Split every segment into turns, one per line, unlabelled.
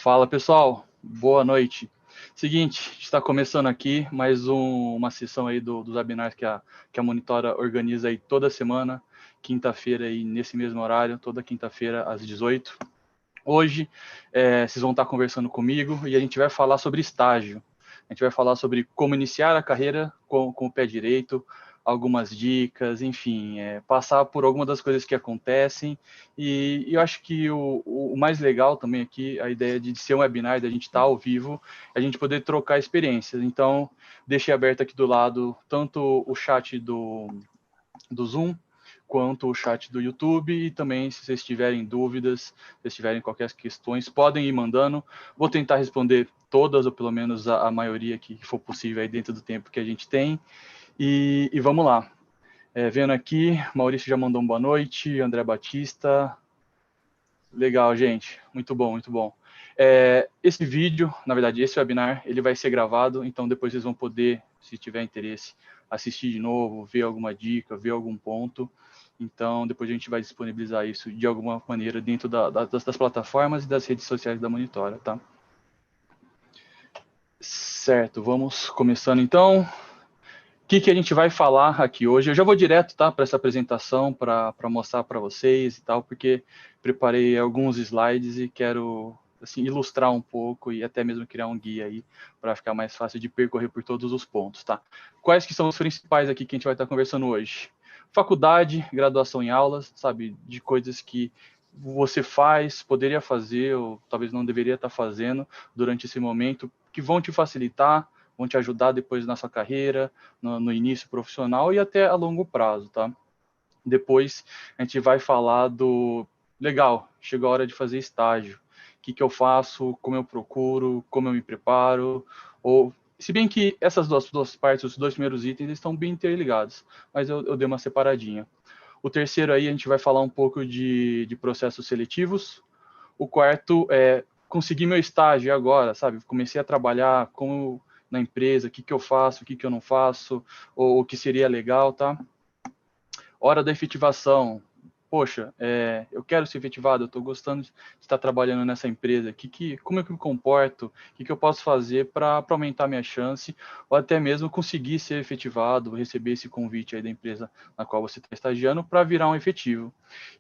Fala pessoal, boa noite. Seguinte, está começando aqui mais uma sessão aí dos webinars que a Monitora organiza aí toda semana, quinta-feira aí nesse mesmo horário, toda quinta-feira às 18. Hoje vocês vão estar conversando comigo e a gente vai falar sobre estágio. A gente vai falar sobre como iniciar a carreira com o pé direito, algumas dicas, enfim, passar por algumas das coisas que acontecem. E eu acho que o mais legal também aqui, a ideia de ser um webinar, da gente estar ao vivo, é a gente poder trocar experiências. Então, deixei aberto aqui do lado tanto o chat do Zoom, quanto o chat do YouTube, e também se vocês tiverem dúvidas, se vocês tiverem qualquer questões, podem ir mandando. Vou tentar responder todas, ou pelo menos a maioria que for possível aí dentro do tempo que a gente tem. E vamos lá. Vendo aqui, Maurício já mandou uma boa noite, André Batista. Legal, gente. Muito bom, muito bom. Esse vídeo, na verdade, esse webinar, ele vai ser gravado, então depois vocês vão poder, se tiver interesse, assistir de novo, ver alguma dica, ver algum ponto. Então, depois a gente vai disponibilizar isso de alguma maneira dentro das plataformas e das redes sociais da Monitora, tá? Certo, vamos começando então. O que a gente vai falar aqui hoje? Eu já vou direto, tá, para essa apresentação, para mostrar para vocês e tal, porque preparei alguns slides e quero assim, ilustrar um pouco e até mesmo criar um guia aí para ficar mais fácil de percorrer por todos os pontos, tá? Quais que são os principais aqui que a gente vai estar conversando hoje? Faculdade, graduação em aulas, sabe, de coisas que você faz, poderia fazer ou talvez não deveria estar fazendo durante esse momento, que vão te facilitar, vão te ajudar depois na sua carreira, no início profissional e até a longo prazo, tá? Depois a gente vai falar do, legal, chegou a hora de fazer estágio. O que eu faço, como eu procuro, como eu me preparo, ou se bem que essas duas partes, os dois primeiros itens, estão bem interligados, mas eu dei uma separadinha. O terceiro aí a gente vai falar um pouco de processos seletivos. O quarto é conseguir meu estágio agora, sabe? Comecei a trabalhar como na empresa, o que eu faço, o que eu não faço, ou o que seria legal, tá? Hora da efetivação. Poxa, eu quero ser efetivado, eu estou gostando de estar trabalhando nessa empresa. Como eu me comporto? O que eu posso fazer para aumentar minha chance? Ou até mesmo conseguir ser efetivado, receber esse convite aí da empresa na qual você está estagiando para virar um efetivo.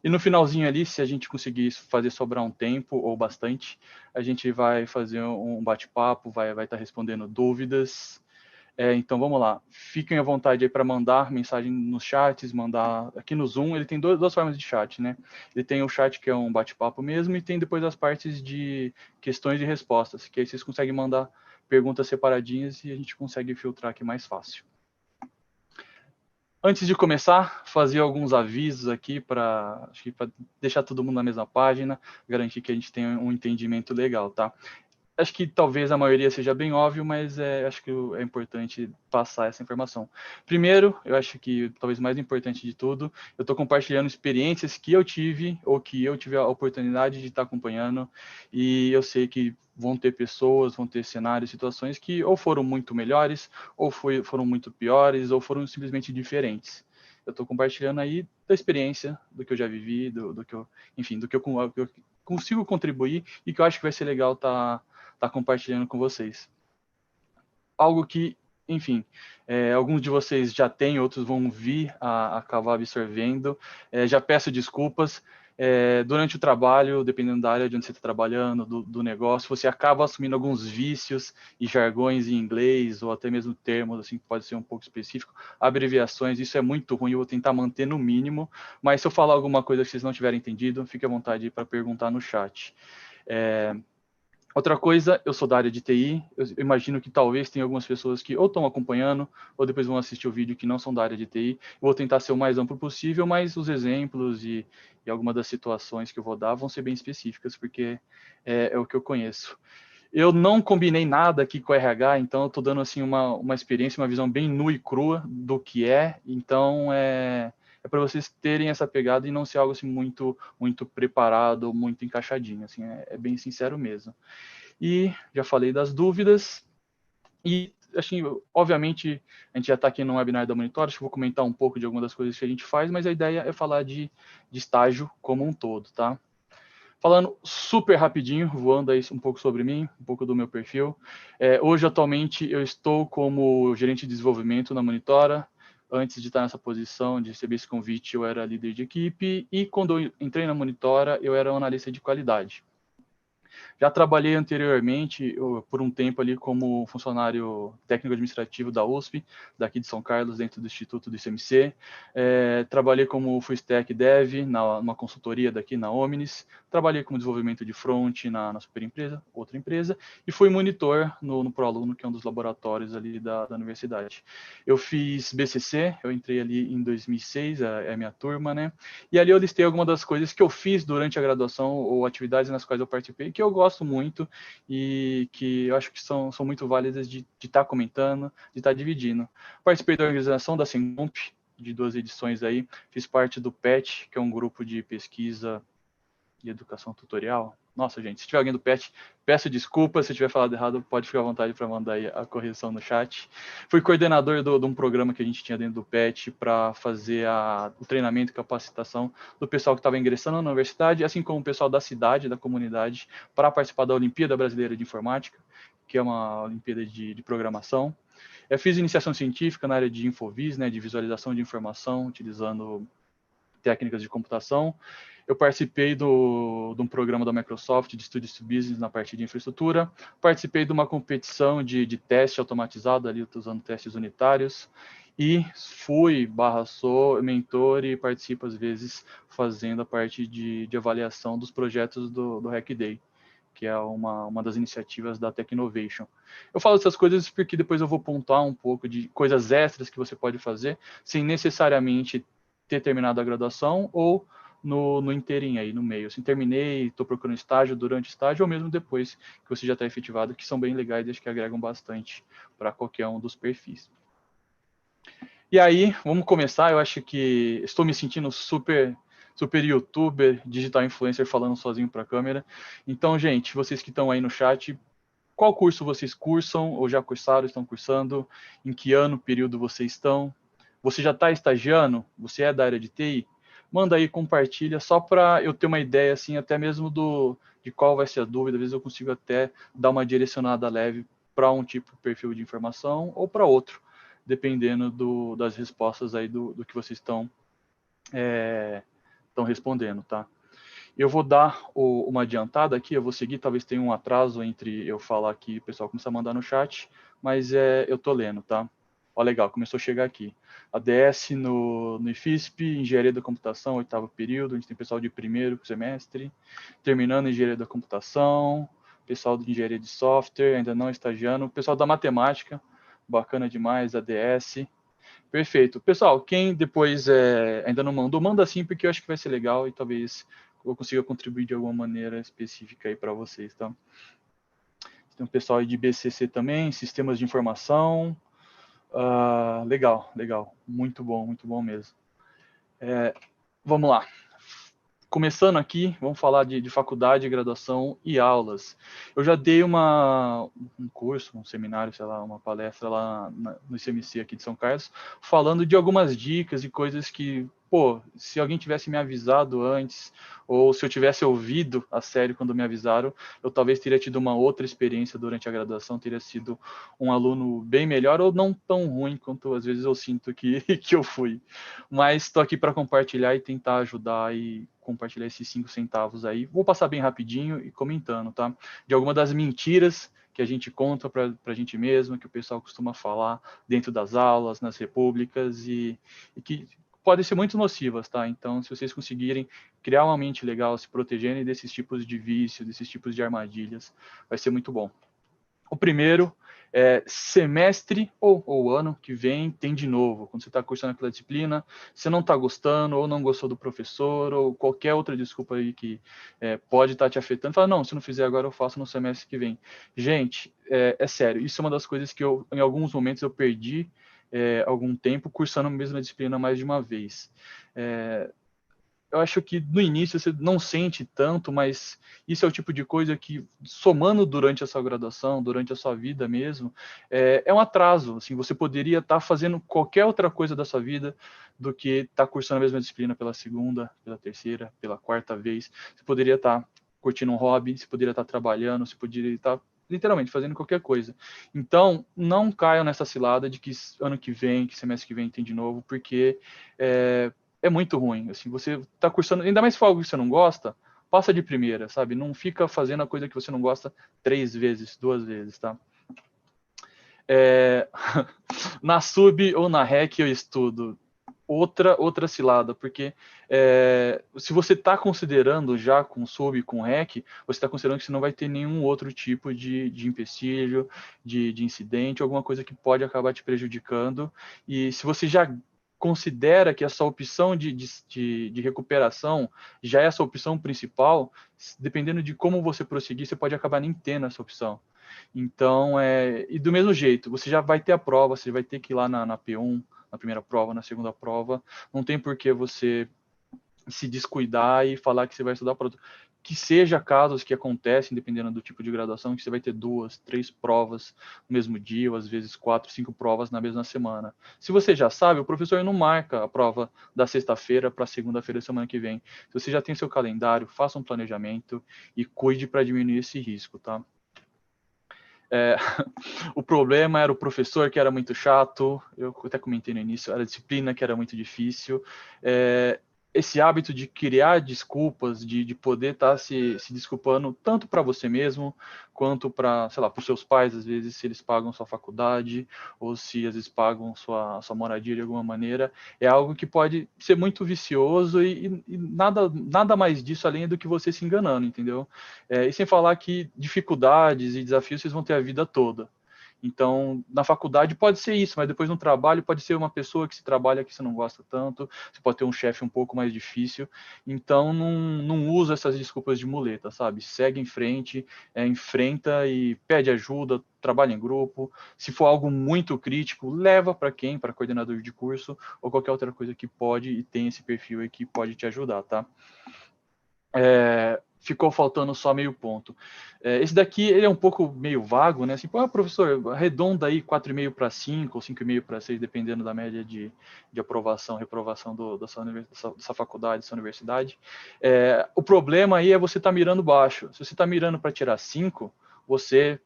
E no finalzinho ali, se a gente conseguir fazer sobrar um tempo ou bastante, a gente vai fazer um bate-papo, vai estar respondendo dúvidas. Então vamos lá, fiquem à vontade aí para mandar mensagem nos chats, mandar aqui no Zoom. Ele tem duas formas de chat, né? Ele tem o chat que é um bate-papo mesmo e tem depois as partes de questões e respostas, que aí vocês conseguem mandar perguntas separadinhas e a gente consegue filtrar aqui mais fácil. Antes de começar, fazer alguns avisos aqui para deixar todo mundo na mesma página, garantir que a gente tenha um entendimento legal, tá? Acho que talvez a maioria seja bem óbvio, mas acho que é importante passar essa informação. Primeiro, eu acho que talvez mais importante de tudo, eu estou compartilhando experiências que eu tive ou que eu tive a oportunidade de estar acompanhando, e eu sei que vão ter pessoas, vão ter cenários, situações que ou foram muito melhores, ou foram muito piores, ou foram simplesmente diferentes. Eu estou compartilhando aí da experiência, do que eu já vivi, do que eu, enfim, do que eu consigo contribuir e que eu acho que vai ser legal estar compartilhando com vocês. Algo que, enfim, alguns de vocês já têm, outros vão vir a acabar absorvendo. Já peço desculpas. Durante o trabalho, dependendo da área de onde você está trabalhando, do negócio, você acaba assumindo alguns vícios e jargões em inglês, ou até mesmo termos, assim, que pode ser um pouco específico, abreviações, isso é muito ruim, eu vou tentar manter no mínimo, mas se eu falar alguma coisa que vocês não tiverem entendido, fique à vontade para perguntar no chat. Outra coisa, eu sou da área de TI, eu imagino que talvez tenha algumas pessoas que ou estão acompanhando, ou depois vão assistir o vídeo que não são da área de TI. Eu vou tentar ser o mais amplo possível, mas os exemplos e algumas das situações que eu vou dar vão ser bem específicas, porque é o que eu conheço. Eu não combinei nada aqui com o RH, então eu estou dando assim, uma experiência, uma visão bem nua e crua do que então é para vocês terem essa pegada e não ser algo assim muito preparado, muito encaixadinho, assim, é bem sincero mesmo. E já falei das dúvidas e assim, obviamente a gente já está aqui no webinar da Monitora, acho que vou comentar um pouco de algumas das coisas que a gente faz, mas a ideia é falar de estágio como um todo, tá? Falando super rapidinho, voando aí um pouco sobre mim, um pouco do meu perfil. Hoje, atualmente, eu estou como gerente de desenvolvimento na Monitora. Antes de estar nessa posição, de receber esse convite, eu era líder de equipe. E quando eu entrei na Monitora, eu era um analista de qualidade. Já trabalhei anteriormente, por um tempo ali, como funcionário técnico administrativo da USP, daqui de São Carlos, dentro do Instituto do ICMC. Trabalhei como Full Stack Dev, numa consultoria daqui na Omnis. Trabalhei como desenvolvimento de front na super empresa, outra empresa. E fui monitor no ProAluno, que é um dos laboratórios ali da universidade. Eu fiz BCC, eu entrei ali em 2006, é a minha turma, né? E ali eu listei algumas das coisas que eu fiz durante a graduação ou atividades nas quais eu participei, que eu gosto muito e que eu acho que são muito válidas de estar comentando, de estar dividindo. Participei da organização da Sencomp, de 2 edições aí, fiz parte do PET, que é um grupo de pesquisa e educação tutorial. Nossa, gente, se tiver alguém do PET, peço desculpas, se eu tiver falado errado, pode ficar à vontade para mandar aí a correção no chat. Fui coordenador de um programa que a gente tinha dentro do PET para fazer o treinamento e capacitação do pessoal que estava ingressando na universidade, assim como o pessoal da cidade, da comunidade, para participar da Olimpíada Brasileira de Informática, que é uma Olimpíada de programação. Eu fiz iniciação científica na área de Infovis, né, de visualização de informação, utilizando técnicas de computação. Eu participei de um programa da Microsoft de Studies to Business na parte de infraestrutura. Participei de uma competição de teste automatizado, ali usando testes unitários. E sou mentor e participo, às vezes, fazendo a parte de avaliação dos projetos do Hack Day, que é uma das iniciativas da Technovation. Eu falo essas coisas porque depois eu vou pontuar um pouco de coisas extras que você pode fazer, sem necessariamente ter terminado a graduação ou no inteirinho aí, no meio. Assim, terminei, estou procurando estágio durante o estágio ou mesmo depois que você já está efetivado, que são bem legais e acho que agregam bastante para qualquer um dos perfis. E aí, vamos começar. Eu acho que estou me sentindo super youtuber, digital influencer falando sozinho para a câmera. Então, gente, vocês que estão aí no chat, qual curso vocês cursam ou já cursaram, estão cursando? Em que ano, período vocês estão? Você já está estagiando? Você é da área de TI? Manda aí, compartilha, só para eu ter uma ideia, assim, até mesmo de qual vai ser a dúvida. Às vezes eu consigo até dar uma direcionada leve para um tipo de perfil de informação ou para outro, dependendo das respostas aí do que vocês estão respondendo, tá? Eu vou dar uma adiantada aqui, eu vou seguir, talvez tenha um atraso entre eu falar aqui e o pessoal começar a mandar no chat, mas eu tô lendo, tá? Ó, legal, começou a chegar aqui. ADS no IFISP, Engenharia da Computação, 8º período, a gente tem pessoal de 1º semestre, terminando Engenharia da Computação, pessoal de Engenharia de Software, ainda não estagiando, pessoal da Matemática, bacana demais, ADS. Perfeito. Pessoal, quem depois ainda não mandou, manda sim, porque eu acho que vai ser legal e talvez eu consiga contribuir de alguma maneira específica aí para vocês, tá? Tem um pessoal aí de BCC também, sistemas de informação. Legal, legal. Muito bom mesmo. Vamos lá. Começando aqui, vamos falar de faculdade, graduação e aulas. Eu já dei um curso, um seminário, sei lá, uma palestra lá no ICMC aqui de São Carlos, falando de algumas dicas e coisas que, pô, se alguém tivesse me avisado antes, ou se eu tivesse ouvido a sério quando me avisaram, eu talvez teria tido uma outra experiência durante a graduação, teria sido um aluno bem melhor ou não tão ruim quanto às vezes eu sinto que, que eu fui. Mas estou aqui para compartilhar e tentar ajudar e compartilhar esses 5 centavos aí. Vou passar bem rapidinho e comentando, tá? De alguma das mentiras que a gente conta para a gente mesmo, que o pessoal costuma falar dentro das aulas, nas repúblicas e que podem ser muito nocivas, tá? Então, se vocês conseguirem criar uma mente legal, se protegerem desses tipos de vício, desses tipos de armadilhas, vai ser muito bom. O primeiro semestre ou ano que vem tem de novo. Quando você está cursando aquela disciplina, você não está gostando ou não gostou do professor ou qualquer outra desculpa aí que pode estar te afetando. Fala, não, se não fizer agora eu faço no semestre que vem. Gente, é sério, isso é uma das coisas que em alguns momentos eu perdi algum tempo cursando a mesma disciplina mais de uma vez. Eu acho que no início você não sente tanto, mas isso é o tipo de coisa que, somando durante a sua graduação, durante a sua vida mesmo, um atraso. Assim, você poderia estar fazendo qualquer outra coisa da sua vida do que estar cursando a mesma disciplina pela segunda, pela terceira, pela quarta vez. Você poderia estar curtindo um hobby, você poderia estar trabalhando, você poderia estar literalmente fazendo qualquer coisa. Então, não caiam nessa cilada de que ano que vem, que semestre que vem tem de novo, porque é muito ruim. Assim, você está cursando, ainda mais se for algo que você não gosta, passa de primeira, sabe? Não fica fazendo a coisa que você não gosta 3 vezes, 2 vezes, tá? Na sub ou na rec eu estudo. Outra cilada, porque se você está considerando já com sub, com rec, você está considerando que você não vai ter nenhum outro tipo de empecilho, de incidente, alguma coisa que pode acabar te prejudicando. E se você já considera que essa opção de recuperação já é a sua opção principal, dependendo de como você prosseguir, você pode acabar nem tendo essa opção. Então, e do mesmo jeito, você já vai ter a prova, você vai ter que ir lá na P1, na primeira prova, na segunda prova. Não tem por que você se descuidar e falar que você vai estudar para outro. Que seja casos que acontecem, dependendo do tipo de graduação, que você vai ter 2, 3 provas no mesmo dia, ou às vezes 4, 5 provas na mesma semana. Se você já sabe, o professor não marca a prova da sexta-feira para segunda-feira da semana que vem. Se você já tem seu calendário, faça um planejamento e cuide para diminuir esse risco, tá? O problema era o professor, que era muito chato, eu até comentei no início, era a disciplina, que era muito difícil. Esse hábito de criar desculpas, de poder estar se desculpando tanto para você mesmo, quanto para, sei lá, para os seus pais, às vezes, se eles pagam sua faculdade, ou se às vezes pagam sua moradia de alguma maneira, é algo que pode ser muito vicioso e nada mais disso além do que você se enganando, entendeu? E sem falar que dificuldades e desafios vocês vão ter a vida toda. Então, na faculdade pode ser isso, mas depois no trabalho pode ser uma pessoa que se trabalha que você não gosta tanto, você pode ter um chefe um pouco mais difícil. Então, não usa essas desculpas de muleta, sabe? Segue em frente, enfrenta e pede ajuda, trabalha em grupo. Se for algo muito crítico, leva para quem? Para coordenador de curso ou qualquer outra coisa que pode e tem esse perfil aí que pode te ajudar, tá? Ficou faltando só meio ponto. Esse daqui ele é um pouco meio vago, né? Assim, professor, arredonda aí 4,5 para 5 ou 5,5 para 6, dependendo da média de aprovação, reprovação dessa faculdade, dessa universidade. O problema aí é você estar mirando baixo. Se você está mirando para tirar 5, você,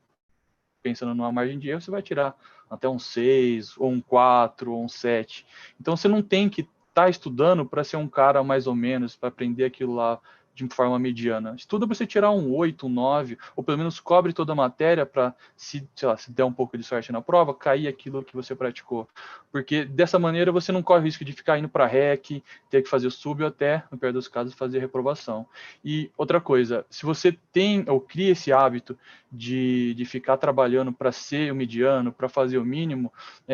pensando numa margem de erro, você vai tirar até um 6, ou um 4, ou um 7. Então você não tem que estar estudando para ser um cara mais ou menos, para aprender aquilo lá de forma mediana. Estuda para você tirar um 8, um 9, ou pelo menos cobre toda a matéria para, se der um pouco de sorte na prova, cair aquilo que você praticou. Porque dessa maneira você não corre o risco de ficar indo para REC, ter que fazer o sub ou até, no pior dos casos, fazer reprovação. E outra coisa, se você tem ou cria esse hábito de ficar trabalhando para ser o mediano, para fazer o mínimo,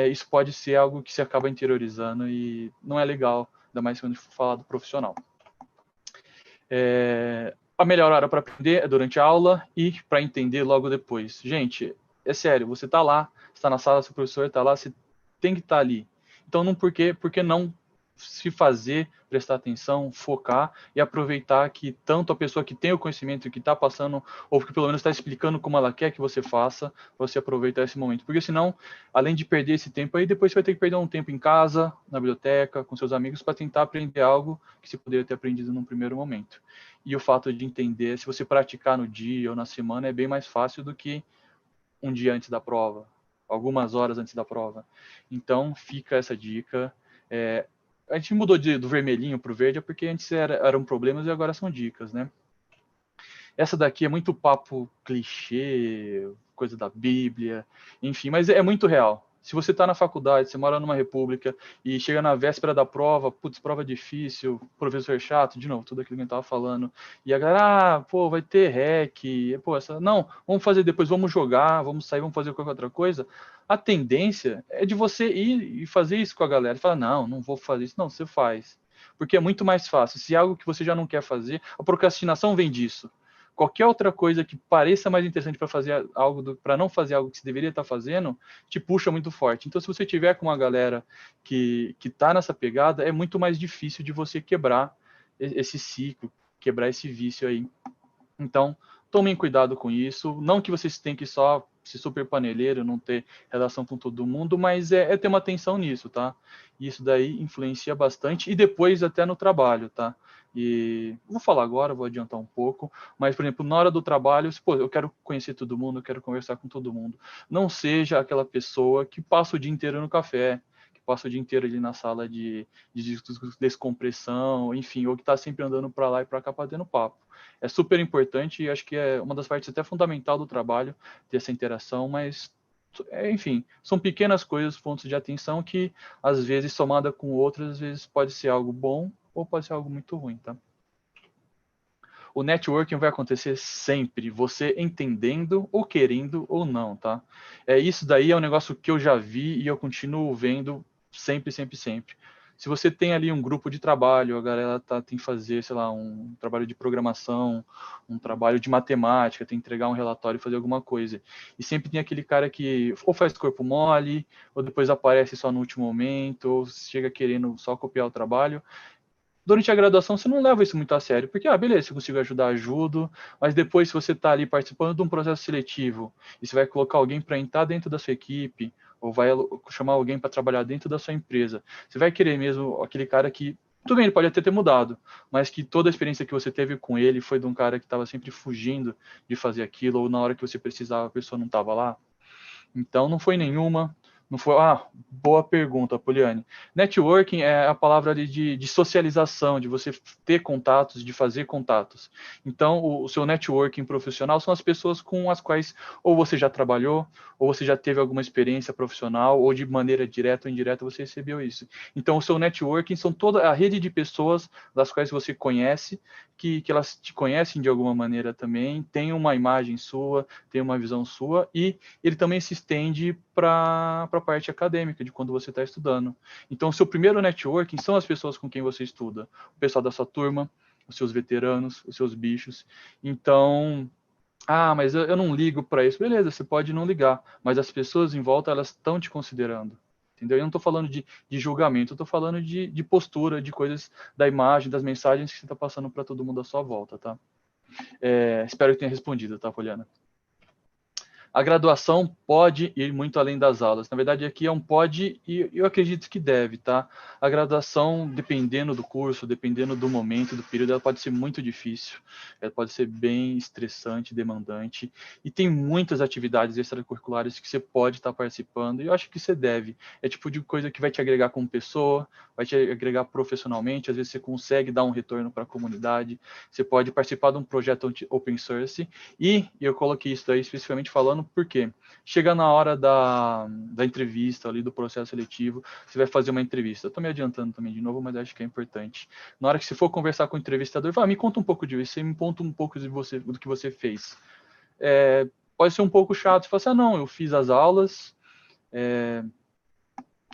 isso pode ser algo que você acaba interiorizando e não é legal, ainda mais quando for falar do profissional. A melhor hora para aprender é durante a aula e para entender logo depois. Gente, é sério, você está lá, está na sala, seu professor está lá, você tem que estar ali. Então, não por que não se fazer, prestar atenção, focar e aproveitar que tanto a pessoa que tem o conhecimento, que está passando, ou que pelo menos está explicando como ela quer que você faça, você aproveitar esse momento. Porque senão, além de perder esse tempo aí, depois você vai ter que perder um tempo em casa, na biblioteca, com seus amigos, para tentar aprender algo que você poderia ter aprendido num primeiro momento. E o fato de entender, se você praticar no dia ou na semana, é bem mais fácil do que um dia antes da prova, algumas horas antes da prova. Então, fica essa dica. A gente mudou do vermelhinho para o verde porque antes eram problemas e agora são dicas, né? Essa daqui é muito papo clichê, coisa da Bíblia, enfim, mas é muito real. Se você está na faculdade, você mora numa república e chega na véspera da prova, putz, prova difícil, professor chato, de novo, tudo aquilo que a gente estava falando, e a galera, pô, vai ter REC, pô, não, vamos fazer depois, vamos jogar, vamos sair, vamos fazer qualquer outra coisa. A tendência é de você ir e fazer isso com a galera, falar, não vou fazer isso, não, você faz. Porque é muito mais fácil. Se é algo que você já não quer fazer, a procrastinação vem disso. Qualquer outra coisa que pareça mais interessante para fazer algo, para não fazer algo que você deveria estar fazendo, te puxa muito forte. Então, se você tiver com uma galera que está nessa pegada, é muito mais difícil de você quebrar esse ciclo, quebrar esse vício aí. Então, tomem cuidado com isso. Não que vocês tenham que só ser super paneleiro, não ter relação com todo mundo, mas é ter uma atenção nisso, tá? E isso daí influencia bastante, e depois até no trabalho, tá? E vou falar agora, vou adiantar um pouco, mas, por exemplo, na hora do trabalho, pô, eu quero conhecer todo mundo, eu quero conversar com todo mundo. Não seja aquela pessoa que passa o dia inteiro no café, que passa o dia inteiro ali na sala de descompressão, enfim, ou que está sempre andando para lá e para cá batendo papo. É super importante e acho que é uma das partes até fundamental do trabalho ter essa interação, mas enfim, são pequenas coisas, pontos de atenção que às vezes somada com outras, às vezes pode ser algo bom ou pode ser algo muito ruim, tá? O networking vai acontecer sempre, você entendendo ou querendo ou não, tá? Isso daí é um negócio que eu já vi e eu continuo vendo sempre, sempre, sempre. Se você tem ali um grupo de trabalho, a galera tem que fazer, sei lá, um trabalho de programação, um trabalho de matemática, tem que entregar um relatório, fazer alguma coisa. E sempre tem aquele cara que ou faz corpo mole, ou depois aparece só no último momento, ou chega querendo só copiar o trabalho. Durante a graduação você não leva isso muito a sério, porque, beleza, se eu consigo ajudar, ajudo, mas depois se você está ali participando de um processo seletivo e você vai colocar alguém para entrar dentro da sua equipe, ou vai chamar alguém para trabalhar dentro da sua empresa, você vai querer mesmo aquele cara que, tudo bem, ele pode até ter mudado, mas que toda a experiência que você teve com ele foi de um cara que estava sempre fugindo de fazer aquilo, ou na hora que você precisava a pessoa não estava lá. Então não foi nenhuma. Não foi. Boa pergunta, Poliane. Networking é a palavra ali de socialização, de você ter contatos, de fazer contatos. Então, o seu networking profissional são as pessoas com as quais ou você já trabalhou, ou você já teve alguma experiência profissional, ou de maneira direta ou indireta você recebeu isso. Então, o seu networking são toda a rede de pessoas das quais você conhece, que elas te conhecem de alguma maneira também, tem uma imagem sua, tem uma visão sua, e ele também se estende para a parte acadêmica, de quando você está estudando. Então, o seu primeiro networking são as pessoas com quem você estuda, o pessoal da sua turma, os seus veteranos, os seus bichos. Então, mas eu não ligo para isso. Beleza, você pode não ligar, mas as pessoas em volta, elas estão te considerando. Entendeu? Eu não estou falando de julgamento, eu estou falando de postura, de coisas da imagem, das mensagens que você está passando para todo mundo à sua volta, tá? Espero que tenha respondido, tá, Poliana? A graduação pode ir muito além das aulas. Na verdade, aqui é um pode e eu acredito que deve, tá? A graduação, dependendo do curso, dependendo do momento, do período, ela pode ser muito difícil, ela pode ser bem estressante, demandante, e tem muitas atividades extracurriculares que você pode estar participando, e eu acho que você deve. É tipo de coisa que vai te agregar como pessoa, vai te agregar profissionalmente, às vezes você consegue dar um retorno para a comunidade, você pode participar de um projeto open source, e eu coloquei isso daí especificamente falando porque chega na hora da entrevista ali, do processo seletivo, você vai fazer uma entrevista. Eu estou me adiantando também de novo, mas acho que é importante. Na hora que você for conversar com o entrevistador, me conta um pouco de você, me conta um pouco do que você fez. Pode ser um pouco chato, você fala assim, não, eu fiz as aulas,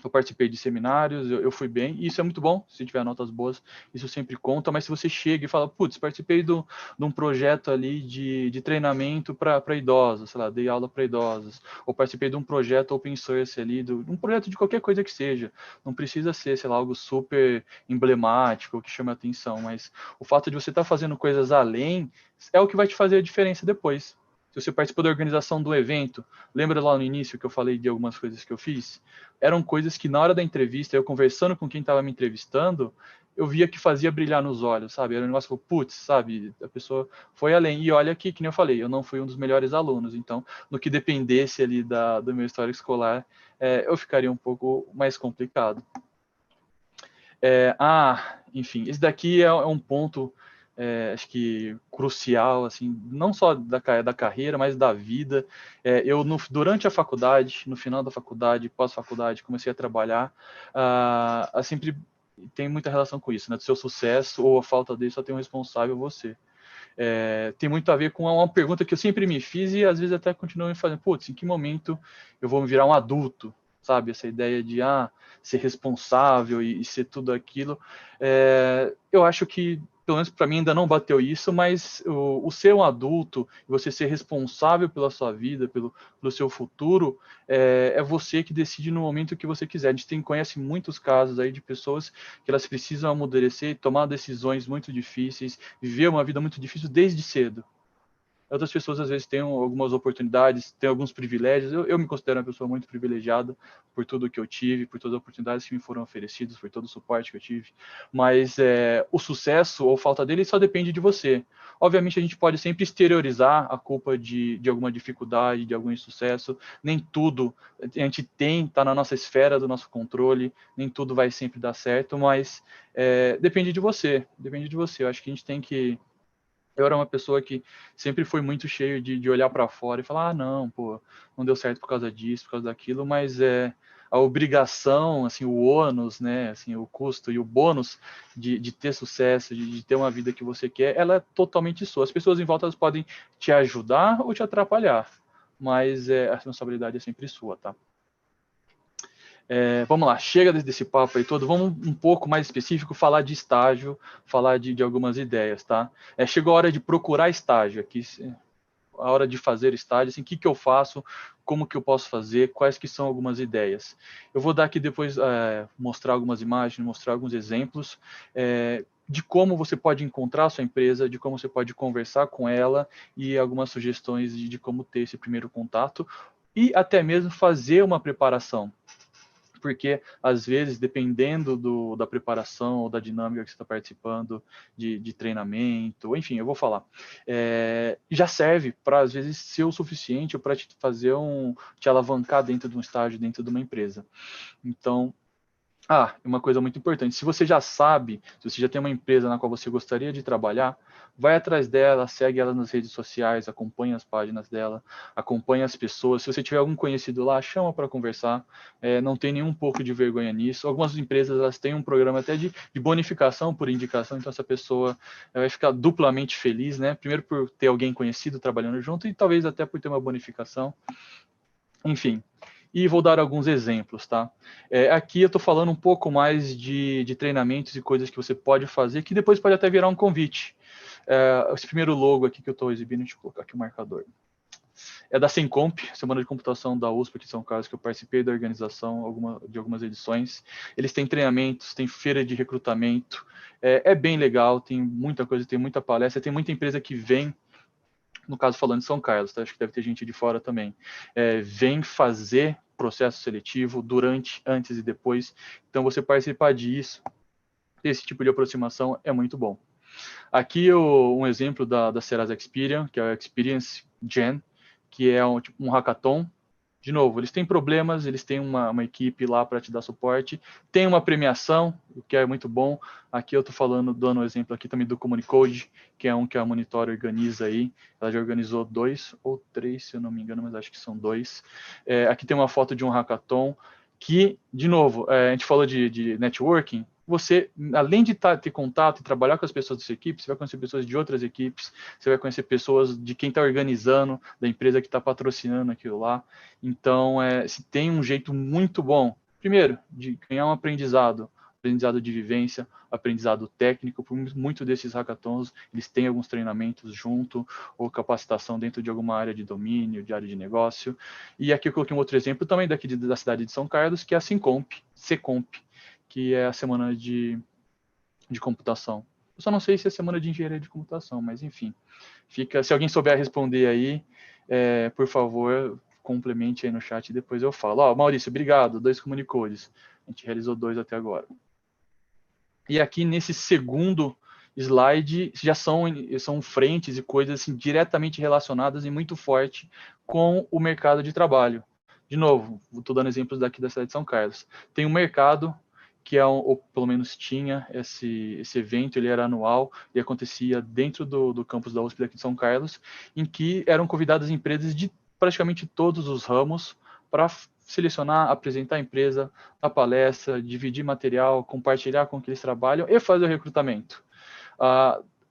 eu participei de seminários, eu fui bem, e isso é muito bom, se tiver notas boas, isso sempre conta, mas se você chega e fala, putz, participei de um projeto ali de treinamento para idosos, sei lá, dei aula para idosos, ou participei de um projeto open source ali, um projeto de qualquer coisa que seja, não precisa ser, sei lá, algo super emblemático, que chame a atenção, mas o fato de você estar fazendo coisas além é o que vai te fazer a diferença depois. Se você participou da organização do evento, lembra lá no início que eu falei de algumas coisas que eu fiz? Eram coisas que na hora da entrevista, eu conversando com quem estava me entrevistando, eu via que fazia brilhar nos olhos, sabe? Era um negócio, putz, sabe? A pessoa foi além. E olha aqui, que nem eu falei, eu não fui um dos melhores alunos, então, no que dependesse ali do meu histórico escolar, eu ficaria um pouco mais complicado. Enfim, esse daqui é um ponto, acho que crucial, assim, não só da carreira, mas da vida. Durante a faculdade, no final da faculdade, pós-faculdade, comecei a trabalhar, sempre tem muita relação com isso, né? Do seu sucesso ou a falta dele, só tem um responsável, você. Tem muito a ver com uma pergunta que eu sempre me fiz e às vezes até continuo me fazendo, putz, em que momento eu vou me virar um adulto? Sabe, essa ideia de ser responsável e ser tudo aquilo. Eu acho que, pelo menos para mim, ainda não bateu isso, mas o ser um adulto, você ser responsável pela sua vida, pelo seu futuro, é você que decide no momento que você quiser. A gente conhece muitos casos aí de pessoas que elas precisam amadurecer, tomar decisões muito difíceis, viver uma vida muito difícil desde cedo. outras pessoas às vezes têm algumas oportunidades, têm alguns privilégios. Eu me considero uma pessoa muito privilegiada por tudo que eu tive, por todas as oportunidades que me foram oferecidas, por todo o suporte que eu tive, mas o sucesso ou falta dele só depende de você. Obviamente a gente pode sempre exteriorizar a culpa de alguma dificuldade, de algum insucesso, nem tudo a gente está na nossa esfera do nosso controle, nem tudo vai sempre dar certo, mas depende de você, depende de você. Eu acho que a gente tem que... Eu era uma pessoa que sempre foi muito cheio de olhar para fora e falar, não, pô, não deu certo por causa disso, por causa daquilo, mas a obrigação, assim, o ônus, né, assim, o custo e o bônus de ter sucesso, de ter uma vida que você quer, ela é totalmente sua. As pessoas em volta elas podem te ajudar ou te atrapalhar, mas a responsabilidade é sempre sua, tá? Vamos lá, chega desse papo aí todo, vamos um pouco mais específico, falar de estágio, falar de algumas ideias, tá? Chegou a hora de procurar estágio aqui, a hora de fazer estágio, assim, o que eu faço, como que eu posso fazer, quais que são algumas ideias. Eu vou dar aqui depois, mostrar algumas imagens, mostrar alguns exemplos, de como você pode encontrar a sua empresa, de como você pode conversar com ela e algumas sugestões de como ter esse primeiro contato e até mesmo fazer uma preparação, porque às vezes, dependendo da preparação ou da dinâmica que você está participando, de treinamento, enfim, eu vou falar, já serve para, às vezes, ser o suficiente para te fazer te alavancar dentro de um estágio, dentro de uma empresa. Então, uma coisa muito importante, se você já sabe, se você já tem uma empresa na qual você gostaria de trabalhar, vai atrás dela, segue ela nas redes sociais, acompanha as páginas dela, acompanha as pessoas. Se você tiver algum conhecido lá, chama para conversar, não tem nenhum pouco de vergonha nisso. Algumas empresas elas têm um programa até de bonificação por indicação, então essa pessoa vai ficar duplamente feliz, né? Primeiro por ter alguém conhecido trabalhando junto e talvez até por ter uma bonificação. Enfim, e vou dar alguns exemplos, tá? Aqui eu estou falando um pouco mais de treinamentos e coisas que você pode fazer, que depois pode até virar um convite. Esse primeiro logo aqui que eu estou exibindo, deixa eu colocar aqui o marcador. É da Sencomp, Semana de Computação da USP, que são casos que eu participei da organização de algumas edições. Eles têm treinamentos, têm feira de recrutamento, é bem legal, tem muita coisa, tem muita palestra, tem muita empresa que vem, no caso falando de São Carlos, tá? Acho que deve ter gente de fora também, vem fazer processo seletivo durante, antes e depois. Então, você participar disso, esse tipo de aproximação é muito bom. Aqui um exemplo da Serasa Experian, que é o Experience Gen, que é um hackathon. De novo, eles têm problemas, eles têm uma equipe lá para te dar suporte, tem uma premiação, o que é muito bom. Aqui eu estou dando um exemplo aqui também do Comunicode, que é um que a Monitor organiza aí. Ela já organizou 2 ou 3, se eu não me engano, mas acho que são 2. Aqui tem uma foto de um hackathon que, de novo, a gente falou de networking. Você, além de ter contato e trabalhar com as pessoas da sua equipe, você vai conhecer pessoas de outras equipes, você vai conhecer pessoas de quem está organizando, da empresa que está patrocinando aquilo lá. Então, se tem um jeito muito bom, primeiro, de ganhar um aprendizado de vivência, aprendizado técnico, por muito desses hackathons, eles têm alguns treinamentos junto, ou capacitação dentro de alguma área de domínio, de área de negócio. E aqui eu coloquei um outro exemplo também daqui da cidade de São Carlos, que é a Sencomp, que é a semana de computação. Eu só não sei se é semana de engenharia de computação, mas enfim. Se alguém souber responder aí, por favor, complemente aí no chat e depois eu falo. Maurício, obrigado, 2 Comunicodes. A gente realizou 2 até agora. E aqui nesse segundo slide já são frentes e coisas assim, diretamente relacionadas e muito forte com o mercado de trabalho. De novo, estou dando exemplos daqui da cidade de São Carlos. Tem um mercado que ou pelo menos tinha esse evento, ele era anual e acontecia dentro do campus da USP daqui de São Carlos, em que eram convidadas empresas de praticamente todos os ramos para selecionar, apresentar a empresa, a palestra, dividir material, compartilhar com que eles trabalham e fazer o recrutamento.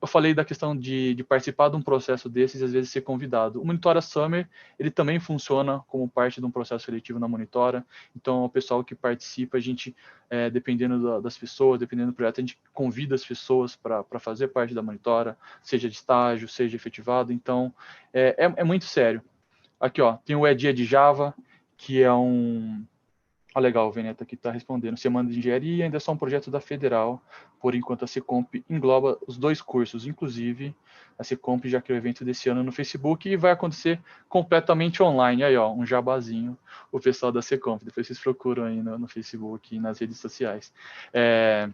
Eu falei da questão de participar de um processo desses e às vezes ser convidado. O Monitora Summer, ele também funciona como parte de um processo seletivo na Monitora. Então, o pessoal que participa, a gente, dependendo das pessoas, dependendo do projeto, a gente convida as pessoas para fazer parte da Monitora, seja de estágio, seja efetivado. Então, é muito sério. Aqui, tem o É Dia de Java, que é Ah, legal, o Veneta aqui está respondendo. Semana de Engenharia ainda é só um projeto da Federal, por enquanto a Secomp engloba os 2 cursos, inclusive a Secomp já criou o evento desse ano no Facebook e vai acontecer completamente online. Aí, ó, um jabazinho, o pessoal da Secomp. Depois vocês procuram aí no Facebook e nas redes sociais. É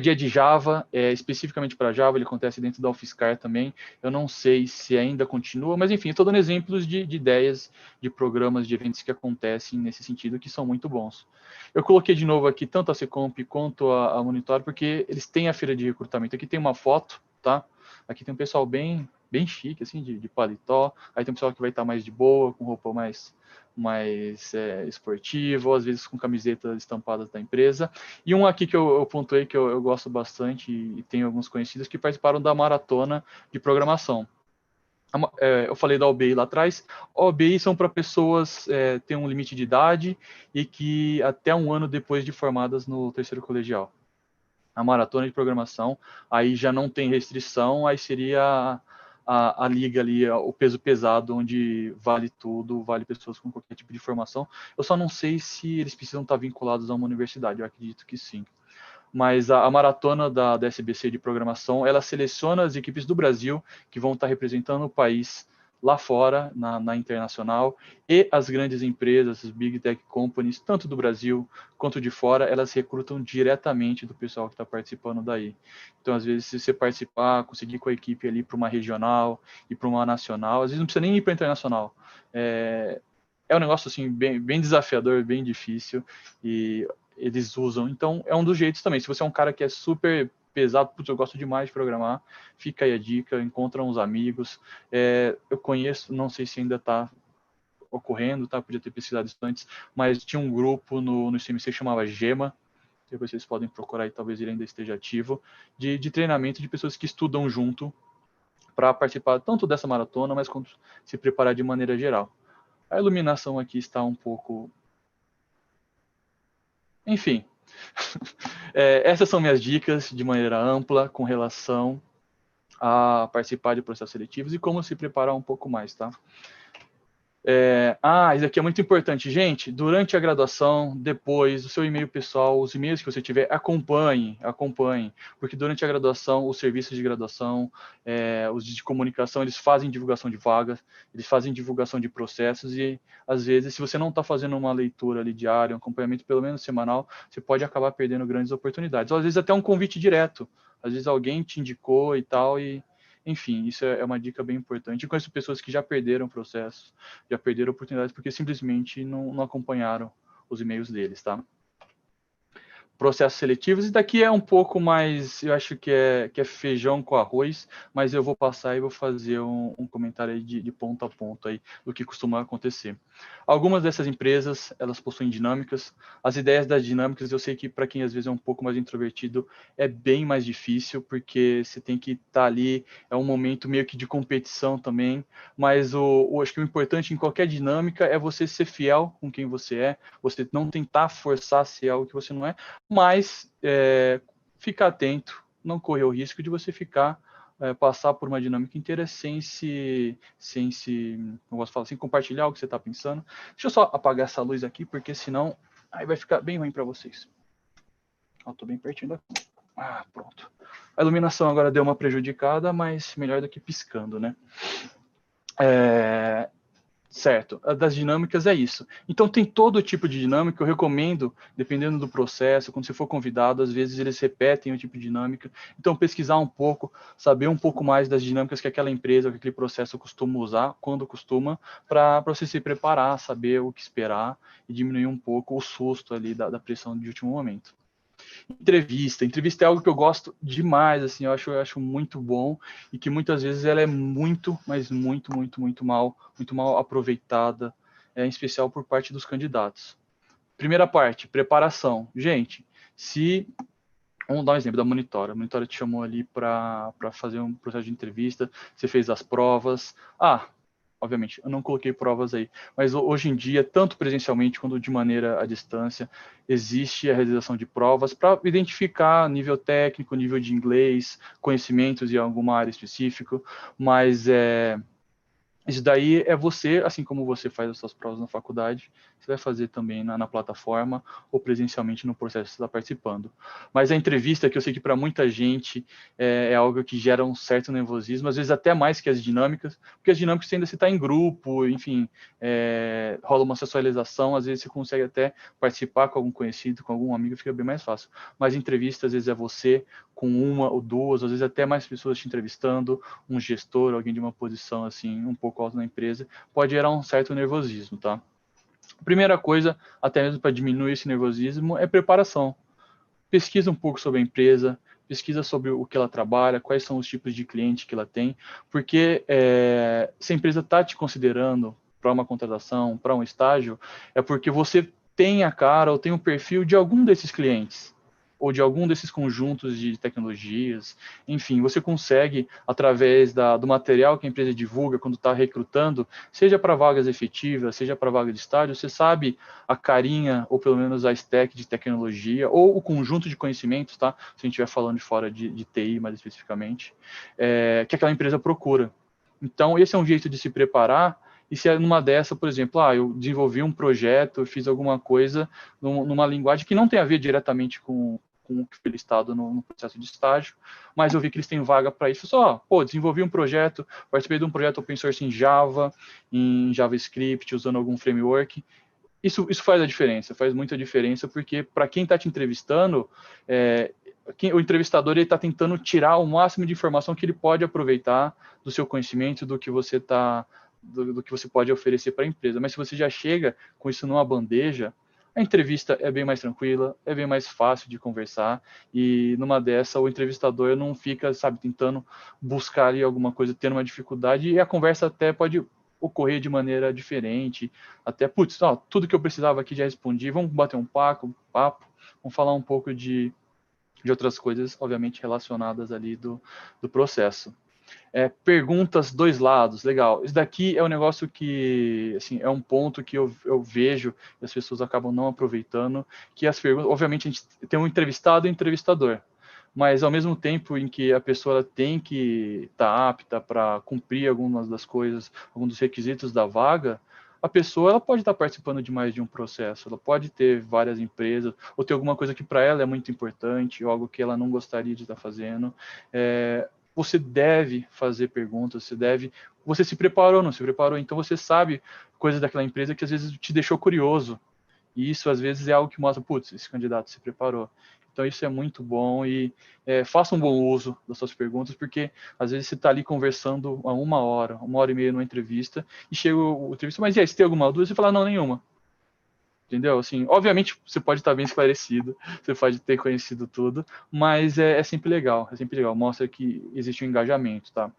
dia de Java, especificamente para Java, ele acontece dentro da UFSCar também. Eu não sei se ainda continua, mas enfim, estou dando exemplos de ideias, de programas, de eventos que acontecem nesse sentido, que são muito bons. Eu coloquei de novo aqui tanto a Secomp quanto a Monitor, porque eles têm a feira de recrutamento. Aqui tem uma foto, tá? Aqui tem um pessoal bem chique, assim, de paletó. Aí tem um pessoal que vai estar mais de boa, com roupa mais esportivo, às vezes com camisetas estampadas da empresa. E um aqui que eu pontuei que eu gosto bastante e tenho alguns conhecidos que participaram da maratona de programação. Eu falei da OBI lá atrás. OBI são para pessoas ter um limite de idade e que até um ano depois de formadas no terceiro colegial. A maratona de programação, aí já não tem restrição, aí seria a liga ali, o peso pesado, onde vale tudo, vale pessoas com qualquer tipo de formação. Eu só não sei se eles precisam estar vinculados a uma universidade, eu acredito que sim. Mas a maratona da SBC de programação, ela seleciona as equipes do Brasil que vão estar representando o país lá fora, na internacional, e as grandes empresas, as big tech companies, tanto do Brasil quanto de fora, elas recrutam diretamente do pessoal que está participando daí. Então, às vezes, se você participar, conseguir com a equipe ali para uma regional e para uma nacional, às vezes não precisa nem ir para a internacional. É um negócio assim bem desafiador, bem difícil, e eles usam. Então, é um dos jeitos também. Se você é um cara que é super pesado, putz, eu gosto demais de programar, fica aí a dica, encontra uns amigos. Eu conheço, não sei se ainda está ocorrendo, tá? Podia ter pesquisado isso antes, mas tinha um grupo no CMC que chamava Gema, depois vocês podem procurar e talvez ele ainda esteja ativo, de treinamento de pessoas que estudam junto para participar tanto dessa maratona, mas quanto se preparar de maneira geral. A iluminação aqui está um pouco... Enfim, essas são minhas dicas de maneira ampla com relação a participar de processos seletivos e como se preparar um pouco mais, tá? Isso aqui é muito importante. Gente, durante a graduação, depois, o seu e-mail pessoal, os e-mails que você tiver, acompanhe, porque durante a graduação, os serviços de graduação, os de comunicação, eles fazem divulgação de vagas, eles fazem divulgação de processos e, às vezes, se você não está fazendo uma leitura ali diária, um acompanhamento pelo menos semanal, você pode acabar perdendo grandes oportunidades. Ou, às vezes, até um convite direto. Às vezes, alguém te indicou e tal, enfim, isso é uma dica bem importante. Eu conheço pessoas que já perderam processos, já perderam oportunidades porque simplesmente não acompanharam os e-mails deles, tá? Processos seletivos, e daqui é um pouco mais, eu acho que é feijão com arroz, mas eu vou passar e vou fazer um comentário aí de ponto a ponto aí do que costuma acontecer. Algumas dessas empresas, elas possuem dinâmicas. As ideias das dinâmicas, eu sei que para quem às vezes é um pouco mais introvertido, é bem mais difícil, porque você tem que estar ali, é um momento meio que de competição também, mas acho que o importante em qualquer dinâmica é você ser fiel com quem você é, você não tentar forçar a ser algo que você não é, mas ficar atento, não correr o risco de você passar por uma dinâmica inteira sem não gosto de falar assim, compartilhar o que você está pensando. Deixa eu só apagar essa luz aqui, porque senão aí vai ficar bem ruim para vocês. Estou bem pertinho daqui. Pronto. A iluminação agora deu uma prejudicada, mas melhor do que piscando, né? Certo, a das dinâmicas é isso. Então tem todo tipo de dinâmica, eu recomendo, dependendo do processo, quando você for convidado, às vezes eles repetem o tipo de dinâmica, então pesquisar um pouco, saber um pouco mais das dinâmicas que aquela empresa, que aquele processo costuma usar, quando costuma, para você se preparar, saber o que esperar e diminuir um pouco o susto ali da pressão de último momento. Entrevista é algo que eu gosto demais, assim, eu acho muito bom e que muitas vezes ela é muito, mas muito mal aproveitada, em especial por parte dos candidatos. Primeira parte, preparação. Gente, vamos dar um exemplo da Monitora. A Monitora te chamou ali para fazer um processo de entrevista, você fez as provas. Obviamente, eu não coloquei provas aí, mas hoje em dia, tanto presencialmente quanto de maneira à distância, existe a realização de provas para identificar nível técnico, nível de inglês, conhecimentos em alguma área específica, mas Isso daí é você, assim como você faz as suas provas na faculdade, você vai fazer também na plataforma ou presencialmente no processo que você está participando. Mas a entrevista, que eu sei que para muita gente é algo que gera um certo nervosismo, às vezes até mais que as dinâmicas, porque as dinâmicas ainda você está em grupo, enfim, rola uma socialização, às vezes você consegue até participar com algum conhecido, com algum amigo, fica bem mais fácil. Mas entrevista, às vezes é você com uma ou duas, às vezes até mais pessoas te entrevistando, um gestor, alguém de uma posição assim um pouco alta na empresa, pode gerar um certo nervosismo, tá? A primeira coisa, até mesmo para diminuir esse nervosismo, é preparação. Pesquisa um pouco sobre a empresa, pesquisa sobre o que ela trabalha, quais são os tipos de cliente que ela tem, porque se a empresa está te considerando para uma contratação, para um estágio, é porque você tem a cara ou tem o perfil de algum desses clientes ou de algum desses conjuntos de tecnologias, enfim, você consegue, através do material que a empresa divulga quando está recrutando, seja para vagas efetivas, seja para vaga de estágio, você sabe a carinha, ou pelo menos a stack de tecnologia, ou o conjunto de conhecimentos, tá? Se a gente estiver falando de fora de TI mais especificamente, que aquela empresa procura. Então, esse é um jeito de se preparar. E se é numa dessa, por exemplo, eu desenvolvi um projeto, eu fiz alguma coisa numa linguagem que não tem a ver diretamente com o que foi listado no processo de estágio, mas eu vi que eles têm vaga para isso. Só, desenvolvi um projeto, participei de um projeto open source em Java, em JavaScript, usando algum framework. Isso faz a diferença, faz muita diferença, porque para quem está te entrevistando, o entrevistador está tentando tirar o máximo de informação que ele pode aproveitar do seu conhecimento, do que você do que você pode oferecer para a empresa. Mas se você já chega com isso numa bandeja, a entrevista é bem mais tranquila, é bem mais fácil de conversar, e numa dessa o entrevistador não fica, sabe, tentando buscar ali alguma coisa, tendo uma dificuldade, e a conversa até pode ocorrer de maneira diferente, até, putz, tudo que eu precisava aqui já respondi, vamos bater um papo, vamos falar um pouco de outras coisas, obviamente, relacionadas ali do processo. Perguntas dois lados, legal. Isso daqui é um negócio que, assim, é um ponto que eu vejo e as pessoas acabam não aproveitando, que as perguntas, obviamente, a gente tem um entrevistado e um entrevistador, mas ao mesmo tempo em que a pessoa tem que estar apta para cumprir algumas das coisas, alguns dos requisitos da vaga, a pessoa ela pode estar participando de mais de um processo, ela pode ter várias empresas, ou ter alguma coisa que para ela é muito importante, ou algo que ela não gostaria de estar fazendo. Você deve fazer perguntas, você se preparou, não se preparou, então você sabe coisas daquela empresa que às vezes te deixou curioso, e isso às vezes é algo que mostra, putz, esse candidato se preparou. Então isso é muito bom, e faça um bom uso das suas perguntas, porque às vezes você está ali conversando há uma hora e meia numa entrevista, e chega o entrevista, mas e aí, você tem alguma dúvida? Você fala, não, nenhuma. Entendeu? Assim, obviamente você pode estar bem esclarecido, você pode ter conhecido tudo, mas é sempre legal, mostra que existe um engajamento, tá?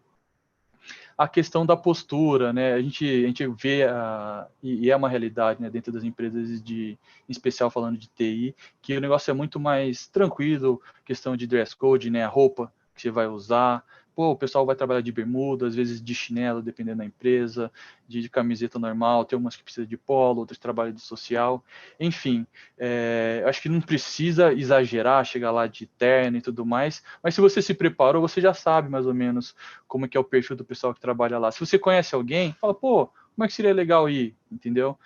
A questão da postura, né? A gente vê, e é uma realidade, né, dentro das empresas em especial falando de TI, que o negócio é muito mais tranquilo, questão de dress code, né? A roupa que você vai usar. Pô, o pessoal vai trabalhar de bermuda, às vezes de chinelo, dependendo da empresa, de camiseta normal, tem umas que precisa de polo, outras trabalham de social. Enfim, acho que não precisa exagerar, chegar lá de terno e tudo mais, mas se você se preparou, você já sabe mais ou menos como é que é o perfil do pessoal que trabalha lá. Se você conhece alguém, fala, pô, como é que seria legal ir, entendeu?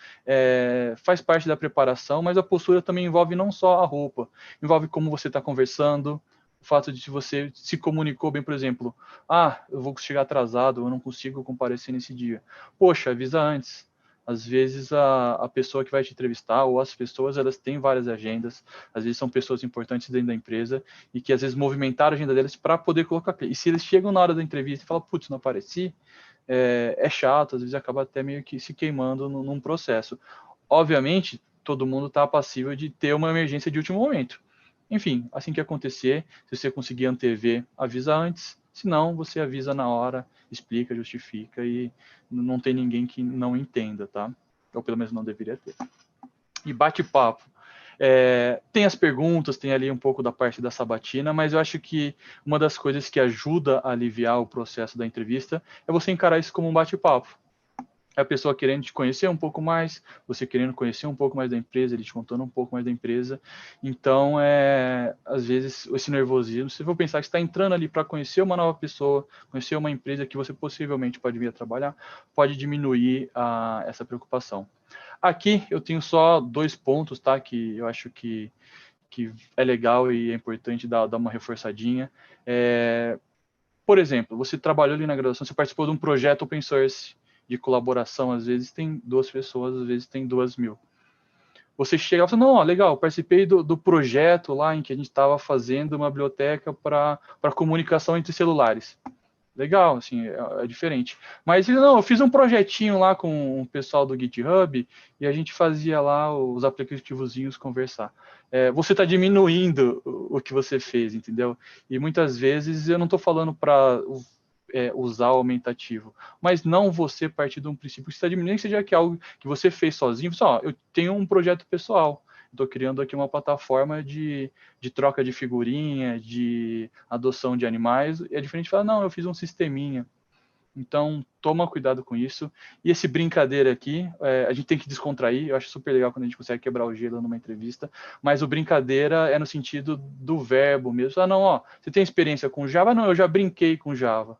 Faz parte da preparação, mas a postura também envolve não só a roupa, envolve como você está conversando, o fato de você se comunicou bem, por exemplo, eu vou chegar atrasado, eu não consigo comparecer nesse dia. Poxa, avisa antes. Às vezes a pessoa que vai te entrevistar, ou as pessoas, elas têm várias agendas, às vezes são pessoas importantes dentro da empresa, e que às vezes movimentaram a agenda deles para poder colocar. E se eles chegam na hora da entrevista e falam, putz, não apareci, chato, às vezes acaba até meio que se queimando num processo. Obviamente, todo mundo está passível de ter uma emergência de último momento. Enfim, assim que acontecer, se você conseguir antever, avisa antes. Se não, você avisa na hora, explica, justifica, e não tem ninguém que não entenda, tá? Ou pelo menos não deveria ter. E bate-papo. Tem as perguntas, tem ali um pouco da parte da sabatina, mas eu acho que uma das coisas que ajuda a aliviar o processo da entrevista é você encarar isso como um bate-papo. a pessoa querendo te conhecer um pouco mais, você querendo conhecer um pouco mais da empresa, ele te contando um pouco mais da empresa. Então, às vezes, esse nervosismo, se for pensar que você está entrando ali para conhecer uma nova pessoa, conhecer uma empresa que você possivelmente pode vir a trabalhar, pode diminuir essa preocupação. Aqui eu tenho só 2 pontos, tá? Que eu acho que é legal e é importante dar uma reforçadinha. Por exemplo, você trabalhou ali na graduação, você participou de um projeto open source de colaboração, às vezes tem 2 pessoas, às vezes tem 2.000. Você chega e fala, não, ó, legal, participei do projeto lá em que a gente estava fazendo uma biblioteca para comunicação entre celulares. Legal, assim, é diferente. Mas não, eu fiz um projetinho lá com o pessoal do GitHub e a gente fazia lá os aplicativozinhos conversar. Você está diminuindo o que você fez, entendeu? E muitas vezes eu não estou falando para usar o aumentativo, mas não você partir de um princípio que está diminuindo, seja que algo que você fez sozinho. Você, ó, eu tenho um projeto pessoal, estou criando aqui uma plataforma de troca de figurinha, de adoção de animais. É diferente de falar, não, eu fiz um sisteminha. Então, toma cuidado com isso. E esse brincadeira aqui, a gente tem que descontrair. Eu acho super legal quando a gente consegue quebrar o gelo numa entrevista. Mas o brincadeira é no sentido do verbo mesmo. Ah, não, ó, você tem experiência com Java? Não, eu já brinquei com Java.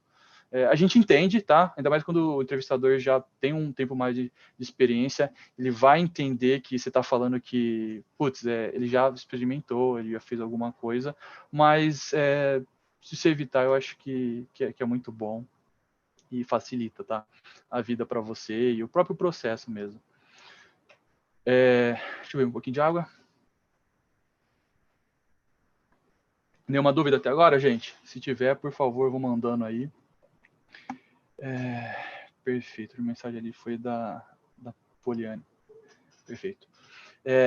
A gente entende, tá? Ainda mais quando o entrevistador já tem um tempo mais de experiência, ele vai entender que você está falando que, putz, ele já experimentou, ele já fez alguma coisa, mas se você evitar, eu acho que é muito bom e facilita, tá? A vida para você e o próprio processo mesmo. Deixa eu ver um pouquinho de água. Nenhuma dúvida até agora, gente? Se tiver, por favor, vou mandando aí. Perfeito. A mensagem ali foi da Poliane. Perfeito.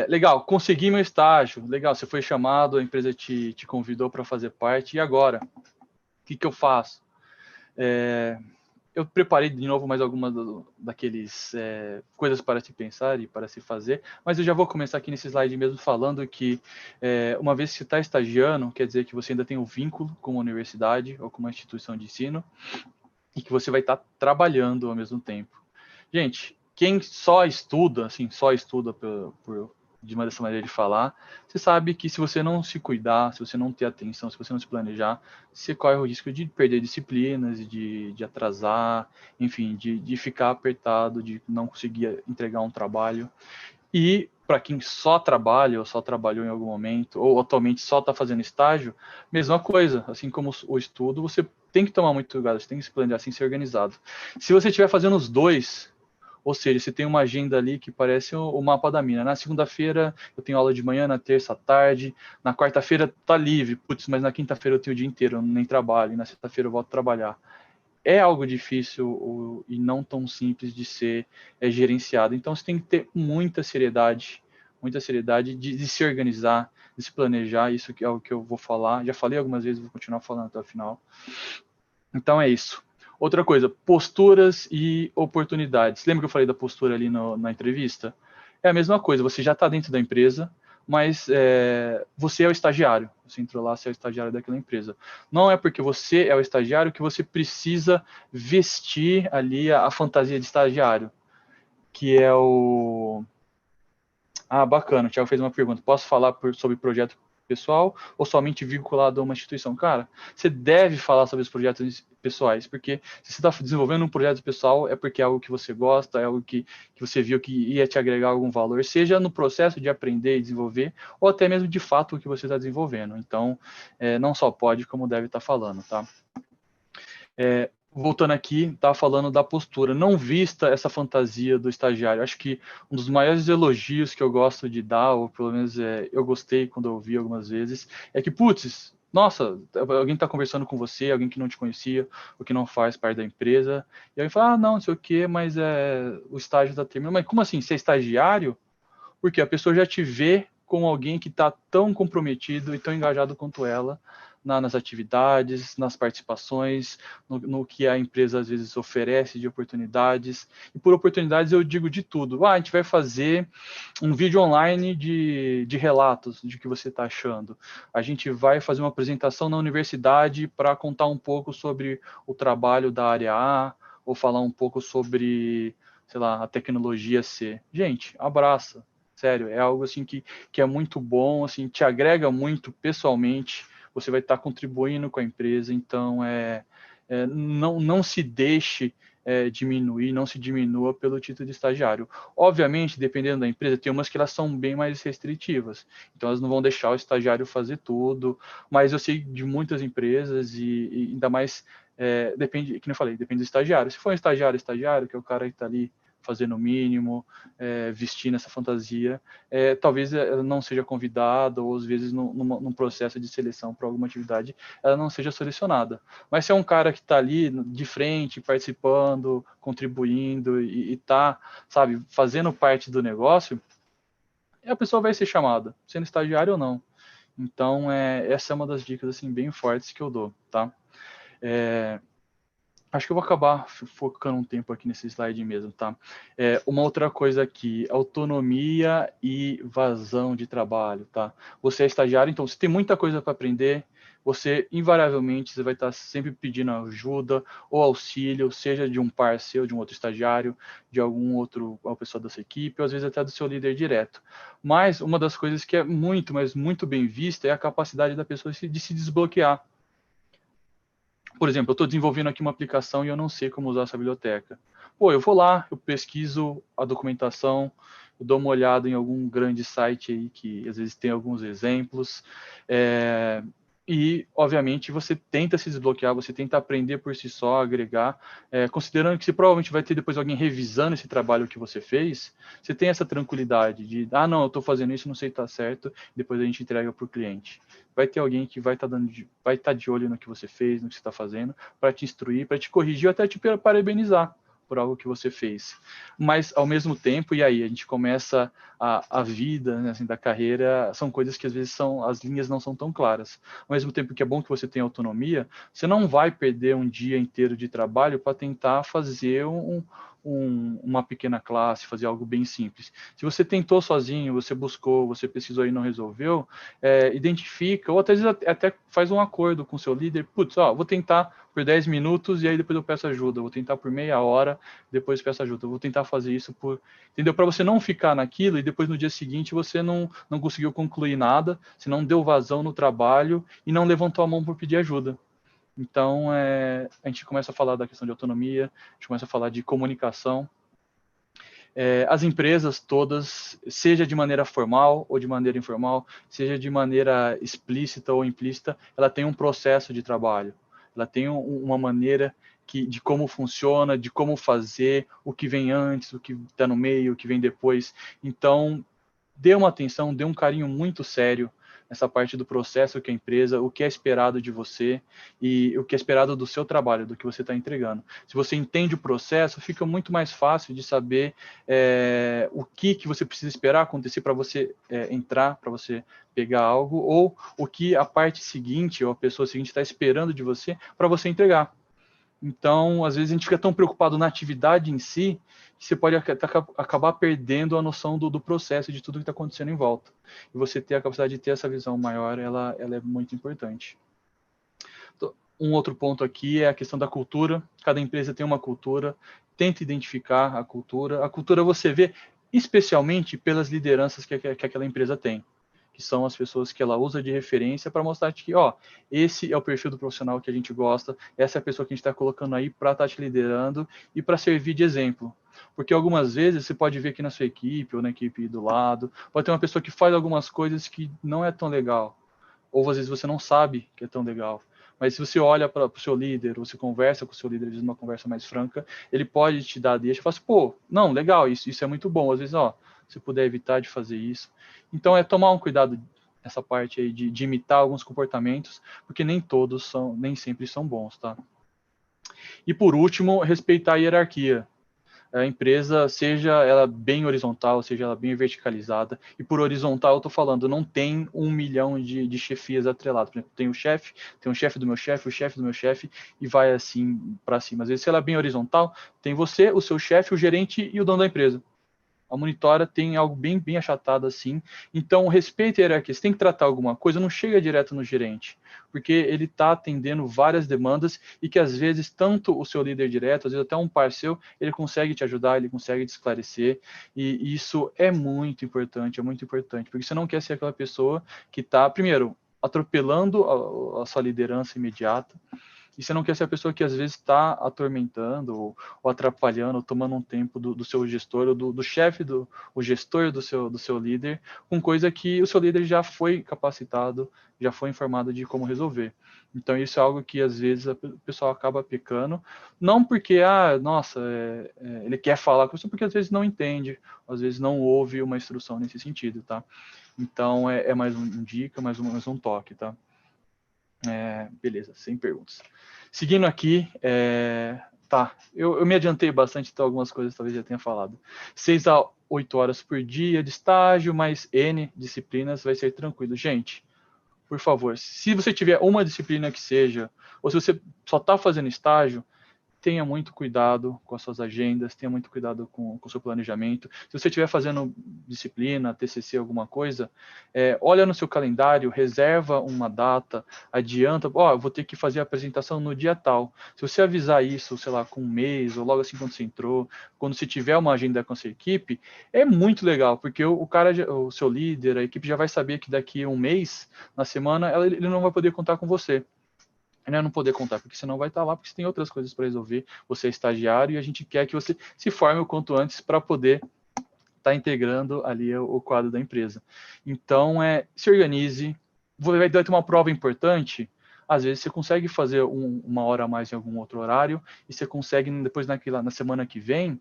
Legal, consegui meu estágio. Legal, você foi chamado, a empresa te convidou para fazer parte. E agora? O que eu faço? Eu preparei de novo mais algumas daqueles coisas para se pensar e para se fazer, mas eu já vou começar aqui nesse slide mesmo falando que uma vez que você está estagiando, quer dizer que você ainda tem um vínculo com uma universidade ou com uma instituição de ensino e que você vai estar trabalhando ao mesmo tempo. Gente, quem só estuda, assim, só estuda de uma dessa maneira de falar, você sabe que se você não se cuidar, se você não ter atenção, se você não se planejar, você corre o risco de perder disciplinas, de atrasar, enfim, de ficar apertado, de não conseguir entregar um trabalho. E para quem só trabalha ou só trabalhou em algum momento, ou atualmente só está fazendo estágio, mesma coisa, assim como o estudo, você tem que tomar muito cuidado, você tem que se planejar, assim, ser organizado. Se você estiver fazendo os dois, ou seja, você tem uma agenda ali que parece o mapa da mina. Na segunda-feira eu tenho aula de manhã, na terça à tarde, na quarta-feira tá livre, putz, mas na quinta-feira eu tenho o dia inteiro, eu nem trabalho, e na sexta-feira eu volto a trabalhar. É algo difícil e não tão simples de ser gerenciado. Então você tem que ter muita seriedade de se organizar, de se planejar. Isso que é o que eu vou falar. Já falei algumas vezes, vou continuar falando até o final. Então é isso. Outra coisa, posturas e oportunidades. Lembra que eu falei da postura ali na entrevista? É a mesma coisa, você já está dentro da empresa, mas você é o estagiário. Você entrou lá, você é o estagiário daquela empresa. Não é porque você é o estagiário que você precisa vestir ali a fantasia de estagiário, que é o... Ah, bacana, o Thiago fez uma pergunta. Posso falar sobre projeto pessoal ou somente vinculado a uma instituição? Cara, você deve falar sobre os projetos pessoais, porque se você está desenvolvendo um projeto pessoal, é porque é algo que você gosta, é algo que você viu que ia te agregar algum valor, seja no processo de aprender e desenvolver, ou até mesmo de fato o que você está desenvolvendo. Então, não só pode, como deve estar falando, tá? Voltando aqui, estava falando da postura. Não vista essa fantasia do estagiário. Acho que um dos maiores elogios que eu gosto de dar, ou pelo menos eu gostei quando eu ouvi algumas vezes, é que, putz, nossa, alguém está conversando com você, alguém que não te conhecia, ou que não faz parte da empresa, e alguém fala, não, não sei o quê, mas o estágio está terminando. Mas como assim, você é estagiário? Porque a pessoa já te vê como alguém que está tão comprometido e tão engajado quanto ela nas atividades, nas participações, no que a empresa às vezes oferece de oportunidades. E por oportunidades eu digo de tudo. A gente vai fazer um vídeo online de relatos de que você está achando. A gente vai fazer uma apresentação na universidade para contar um pouco sobre o trabalho da área A, ou falar um pouco sobre sei lá, a tecnologia C. Gente, abraça. Sério, é algo assim que é muito bom, assim, te agrega muito pessoalmente, você vai estar contribuindo com a empresa, então não se deixe diminuir, não se diminua pelo título de estagiário. Obviamente, dependendo da empresa, tem umas que elas são bem mais restritivas, então elas não vão deixar o estagiário fazer tudo, mas eu sei de muitas empresas e ainda mais, depende, que eu falei, depende do estagiário. Se for um estagiário, que é o cara que está ali fazendo o mínimo, vestindo essa fantasia, talvez ela não seja convidada, ou às vezes num processo de seleção para alguma atividade, ela não seja selecionada. Mas se é um cara que está ali de frente, participando, contribuindo e está, sabe, fazendo parte do negócio, a pessoa vai ser chamada, sendo estagiário ou não. Então, essa é uma das dicas assim bem fortes que eu dou, tá? Acho que eu vou acabar focando um tempo aqui nesse slide mesmo, tá? Uma outra coisa aqui, autonomia e vazão de trabalho, tá? Você é estagiário, então você tem muita coisa para aprender, você invariavelmente você vai estar sempre pedindo ajuda ou auxílio, seja de um par seu, de um outro estagiário, de algum outro, uma pessoa da sua equipe, ou às vezes até do seu líder direto. Mas uma das coisas que é muito, mas muito bem vista é a capacidade da pessoa de se desbloquear. Por exemplo, eu estou desenvolvendo aqui uma aplicação e eu não sei como usar essa biblioteca. Pô, eu vou lá, eu pesquiso a documentação, eu dou uma olhada em algum grande site aí que às vezes tem alguns exemplos, e, obviamente, você tenta se desbloquear, você tenta aprender por si só, agregar, considerando que você provavelmente vai ter depois alguém revisando esse trabalho que você fez, você tem essa tranquilidade de, não, eu estou fazendo isso, não sei se está certo, depois a gente entrega para o cliente. Vai ter alguém que vai estar de olho no que você fez, no que você está fazendo, para te instruir, para te corrigir, ou até te parabenizar por algo que você fez. Mas, ao mesmo tempo, e aí, a gente começa a vida, né, assim, da carreira, são coisas que às vezes as linhas não são tão claras. Ao mesmo tempo que é bom que você tenha autonomia, você não vai perder um dia inteiro de trabalho para tentar fazer uma pequena classe, fazer algo bem simples. Se você tentou sozinho, você buscou, você pesquisou e não resolveu, identifica, ou às vezes até faz um acordo com o seu líder, putz, vou tentar por 10 minutos e aí depois eu peço ajuda, vou tentar por meia hora, depois peço ajuda, vou tentar fazer isso entendeu? Para você não ficar naquilo e depois no dia seguinte você não conseguiu concluir nada, você não deu vazão no trabalho e não levantou a mão por pedir ajuda. Então, a gente começa a falar da questão de autonomia, a gente começa a falar de comunicação. As empresas todas, seja de maneira formal ou de maneira informal, seja de maneira explícita ou implícita, ela tem um processo de trabalho. Ela tem uma maneira de como funciona, de como fazer, o que vem antes, o que está no meio, o que vem depois. Então, dê uma atenção, dê um carinho muito sério nessa parte do processo que a empresa, o que é esperado de você e o que é esperado do seu trabalho, do que você está entregando. Se você entende o processo, fica muito mais fácil de saber o que você precisa esperar acontecer para você entrar, para você pegar algo, ou o que a parte seguinte, ou a pessoa seguinte está esperando de você para você entregar. Então, às vezes a gente fica tão preocupado na atividade em si, que você pode acabar perdendo a noção do processo, de tudo que está acontecendo em volta. E você ter a capacidade de ter essa visão maior, ela é muito importante. Um outro ponto aqui é a questão da cultura. Cada empresa tem uma cultura, tenta identificar a cultura. A cultura você vê especialmente pelas lideranças que aquela empresa tem, que são as pessoas que ela usa de referência para mostrar que, esse é o perfil do profissional que a gente gosta, essa é a pessoa que a gente está colocando aí para estar te liderando e para servir de exemplo. Porque algumas vezes você pode ver aqui na sua equipe ou na equipe do lado, pode ter uma pessoa que faz algumas coisas que não é tão legal, ou às vezes você não sabe que é tão legal. Mas se você olha para o seu líder, ou você conversa com o seu líder, às vezes uma conversa mais franca, ele pode te dar deixa e falar assim, não, legal, isso é muito bom. Às vezes, se puder evitar de fazer isso. Então, tomar um cuidado nessa parte aí de imitar alguns comportamentos, porque nem sempre são bons, tá? E por último, respeitar a hierarquia. A empresa, seja ela bem horizontal, seja ela bem verticalizada, e por horizontal eu estou falando, não tem 1 milhão de chefias atreladas. Por exemplo, tem um chefe do meu chefe, o chefe do meu chefe, e vai assim para cima. Às vezes, se ela é bem horizontal, tem você, o seu chefe, o gerente e o dono da empresa. A Monitora tem algo bem, bem achatado assim. Então, respeite a hierarquia. Você tem que tratar alguma coisa, não chega direto no gerente, porque ele está atendendo várias demandas e que às vezes tanto o seu líder direto, às vezes até um par seu, ele consegue te ajudar, ele consegue te esclarecer. E isso é muito importante, porque você não quer ser aquela pessoa que está, primeiro, atropelando a sua liderança imediata, e você não quer ser a pessoa que às vezes está atormentando ou atrapalhando, ou tomando um tempo do seu gestor, ou do chefe, o gestor do seu líder, com coisa que o seu líder já foi capacitado, já foi informado de como resolver. Então isso é algo que às vezes o pessoal acaba pecando, não porque, nossa, ele quer falar com você, porque às vezes não entende, às vezes não ouve uma instrução nesse sentido, tá? Então é mais um dica, mais um toque, tá? Beleza, sem perguntas. Seguindo aqui, tá, eu me adiantei bastante, então algumas coisas talvez já tenha falado. 6 a 8 horas por dia de estágio, mais N disciplinas, vai ser tranquilo. Gente, por favor, se você tiver uma disciplina que seja, ou se você só está fazendo estágio, tenha muito cuidado com as suas agendas, tenha muito cuidado com o seu planejamento. Se você estiver fazendo disciplina, TCC, alguma coisa, olha no seu calendário, reserva uma data, adianta, vou ter que fazer a apresentação no dia tal. Se você avisar isso, sei lá, com um mês, ou logo assim quando você entrou, quando você tiver uma agenda com a sua equipe, é muito legal, porque o cara, o seu líder, a equipe já vai saber que daqui a um mês, na semana, ele não vai poder contar com você. Não poder contar, porque você não vai estar lá, porque você tem outras coisas para resolver, você é estagiário e a gente quer que você se forme o quanto antes para poder estar integrando ali o quadro da empresa. Então, se organize, vai ter uma prova importante, às vezes você consegue fazer uma hora a mais em algum outro horário, e você consegue, depois na semana que vem,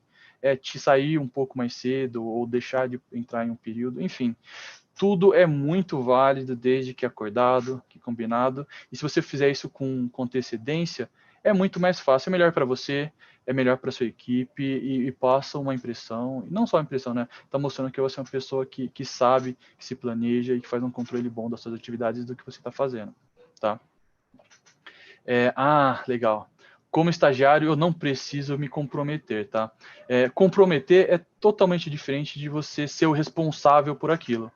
te sair um pouco mais cedo, ou deixar de entrar em um período, enfim. Tudo é muito válido desde que acordado, que combinado. E se você fizer isso com antecedência, é muito mais fácil. É melhor para você, é melhor para sua equipe e passa uma impressão, e não só uma impressão, né? Está mostrando que você é uma pessoa que sabe, que se planeja e que faz um controle bom das suas atividades do que você está fazendo, tá? Legal. Como estagiário, eu não preciso me comprometer, tá? Comprometer é totalmente diferente de você ser o responsável por aquilo.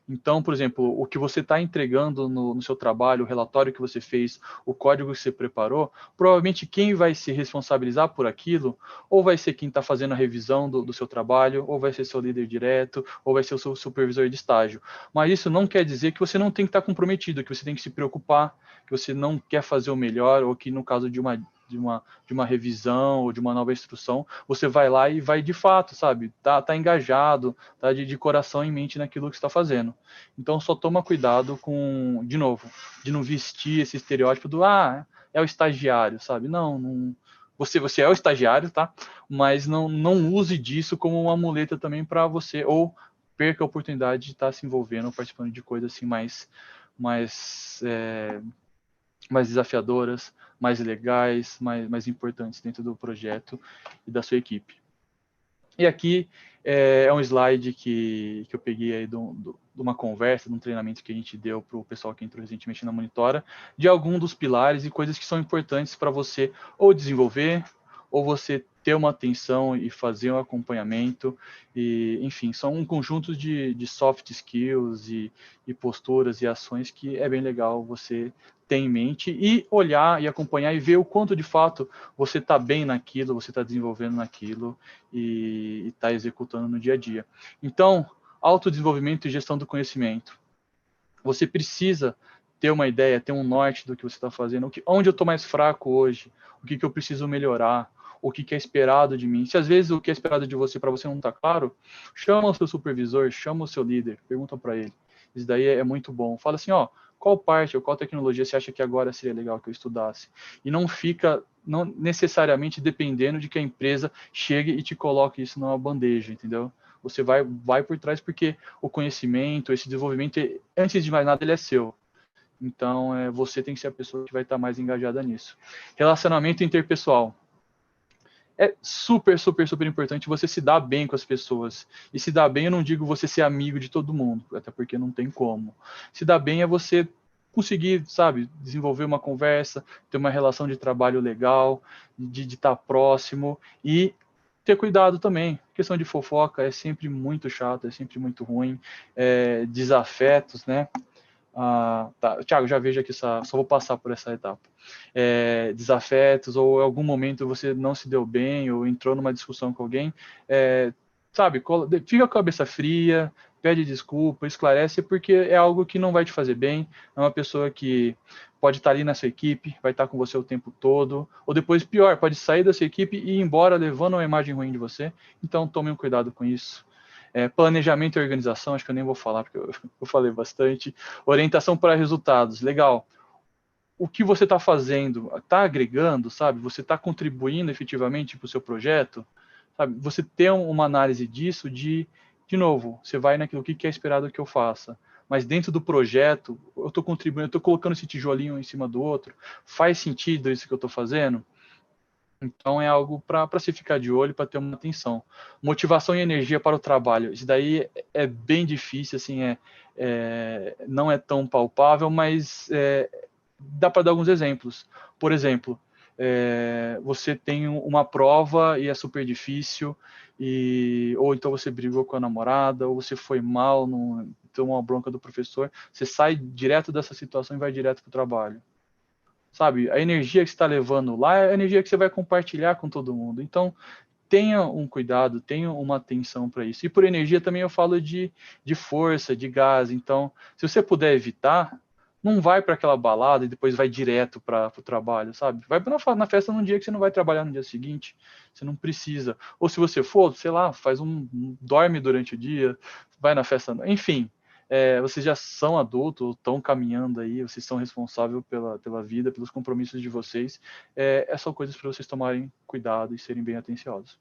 Então, por exemplo, o que você está entregando no seu trabalho, o relatório que você fez, o código que você preparou, provavelmente quem vai se responsabilizar por aquilo, ou vai ser quem está fazendo a revisão do seu trabalho, ou vai ser seu líder direto, ou vai ser o seu supervisor de estágio. Mas isso não quer dizer que você não tem que estar comprometido, que você tem que se preocupar, que você não quer fazer o melhor, ou que no caso de uma revisão ou de uma nova instrução, você vai lá e vai de fato, sabe? Tá engajado, tá de coração e mente naquilo que está fazendo. Então só toma cuidado com, de novo, de não vestir esse estereótipo do é o estagiário, sabe? Não você é o estagiário, tá? Mas não use disso como uma muleta também para você, ou perca a oportunidade de estar se envolvendo, participando de coisas assim mais desafiadoras, mais legais, mais importantes dentro do projeto e da sua equipe. E aqui é um slide que eu peguei aí de uma conversa, de um treinamento que a gente deu para o pessoal que entrou recentemente na Monitora, de algum dos pilares e coisas que são importantes para você ou desenvolver, ou você ter uma atenção e fazer um acompanhamento, e enfim, são um conjunto de soft skills e posturas e ações que é bem legal você ter em mente e olhar e acompanhar e ver o quanto de fato você está bem naquilo, você está desenvolvendo naquilo e está executando no dia a dia. Então, autodesenvolvimento e gestão do conhecimento. Você precisa ter uma ideia, ter um norte do que você está fazendo, onde eu estou mais fraco hoje, o que eu preciso melhorar, o que é esperado de mim. Se às vezes o que é esperado de você para você não está claro, chama o seu supervisor, chama o seu líder, pergunta para ele. Isso daí é muito bom. Fala assim, qual parte ou qual tecnologia você acha que agora seria legal que eu estudasse? E não fica não necessariamente dependendo de que a empresa chegue e te coloque isso numa bandeja, entendeu? Você vai por trás porque o conhecimento, esse desenvolvimento, antes de mais nada, ele é seu. Então, você tem que ser a pessoa que vai estar mais engajada nisso. Relacionamento interpessoal. É super, super, super importante você se dar bem com as pessoas. E se dar bem, eu não digo você ser amigo de todo mundo, até porque não tem como. Se dar bem é você conseguir, sabe, desenvolver uma conversa, ter uma relação de trabalho legal, de estar próximo e ter cuidado também. A questão de fofoca é sempre muito chato, é sempre muito ruim. Desafetos, né? Tá, Thiago, já vejo aqui, só vou passar por essa etapa. Desafetos, ou em algum momento você não se deu bem, ou entrou numa discussão com alguém, sabe, fica com a cabeça fria, pede desculpa, esclarece, porque é algo que não vai te fazer bem, é uma pessoa que pode estar ali na sua equipe, vai estar com você o tempo todo, ou depois, pior, pode sair da sua equipe e ir embora levando uma imagem ruim de você, então tome um cuidado com isso. Planejamento e organização, acho que eu nem vou falar, porque eu falei bastante. Orientação para resultados, legal. O que você está fazendo, está agregando, sabe? Você está contribuindo efetivamente para o seu projeto, sabe? Você ter uma análise disso, de novo, você vai naquilo que é esperado que eu faça. Mas dentro do projeto, eu estou contribuindo, eu estou colocando esse tijolinho em cima do outro, faz sentido isso que eu estou fazendo? Então é algo para se ficar de olho, para ter uma atenção. Motivação e energia para o trabalho. Isso daí é bem difícil, assim, não é tão palpável, mas dá para dar alguns exemplos. Por exemplo, você tem uma prova e é super difícil, ou então você brigou com a namorada, ou você foi mal, tomou uma bronca do professor, você sai direto dessa situação e vai direto para o trabalho. Sabe, a energia que você está levando lá é a energia que você vai compartilhar com todo mundo. Então, tenha um cuidado, tenha uma atenção para isso. E por energia também eu falo de força, de gás. Então, se você puder evitar, não vai para aquela balada e depois vai direto para o trabalho, sabe? Vai na festa num dia que você não vai trabalhar no dia seguinte. Você não precisa. Ou se você for, sei lá, dorme durante o dia, vai na festa. Enfim, vocês já são adultos, estão caminhando aí, vocês são responsáveis pela vida, pelos compromissos de vocês. São coisas para vocês tomarem cuidado e serem bem atenciosos.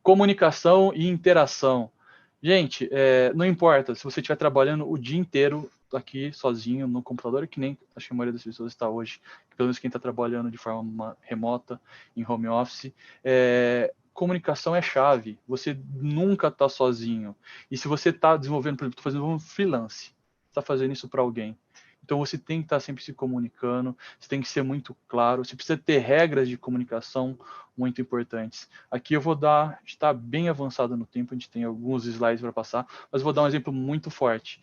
Comunicação e interação. Gente, não importa se você estiver trabalhando o dia inteiro aqui sozinho no computador, que nem acho que a maioria das pessoas está hoje, pelo menos quem está trabalhando de forma remota, em home office, comunicação é chave. Você nunca está sozinho. E se você está desenvolvendo, por exemplo, estou fazendo um freelance, está fazendo isso para alguém. Então você tem que estar sempre se comunicando, você tem que ser muito claro, você precisa ter regras de comunicação muito importantes. Aqui eu vou dar, está bem avançado no tempo, a gente tem alguns slides para passar, mas vou dar um exemplo muito forte.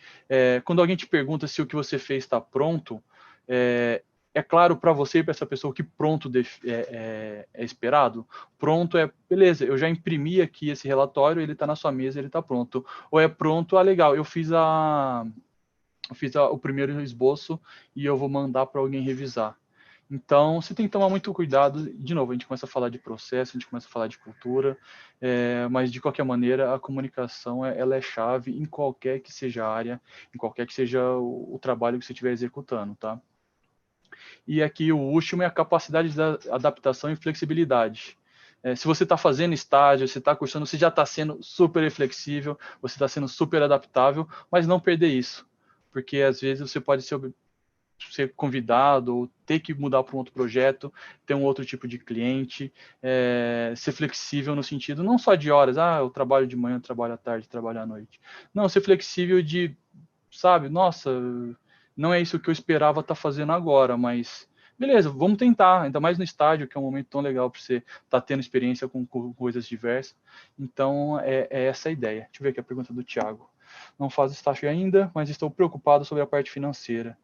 Quando alguém te pergunta se o que você fez está pronto, é claro para você e para essa pessoa que pronto é esperado? Pronto beleza, eu já imprimi aqui esse relatório, ele está na sua mesa, ele está pronto. Ou é pronto, legal, eu fiz o primeiro esboço e eu vou mandar para alguém revisar. Então, você tem que tomar muito cuidado. De novo, a gente começa a falar de processo, a gente começa a falar de cultura, mas de qualquer maneira, a comunicação ela é chave em qualquer que seja a área, em qualquer que seja o trabalho que você estiver executando, tá? E aqui o último é a capacidade de adaptação e flexibilidade. Se você está fazendo estágio, você está cursando, você já está sendo super flexível, você está sendo super adaptável, mas não perder isso, porque às vezes você pode ser convidado ou ter que mudar para um outro projeto, ter um outro tipo de cliente, ser flexível no sentido não só de horas, eu trabalho de manhã, trabalho à tarde, trabalho à noite. Não, ser flexível de, sabe, nossa, não é isso que eu esperava estar fazendo agora, mas beleza, vamos tentar, ainda mais no estágio, que é um momento tão legal para você estar tendo experiência com coisas diversas. Então, é essa a ideia. Deixa eu ver aqui a pergunta do Thiago. Não faço estágio ainda, mas estou preocupado sobre a parte financeira.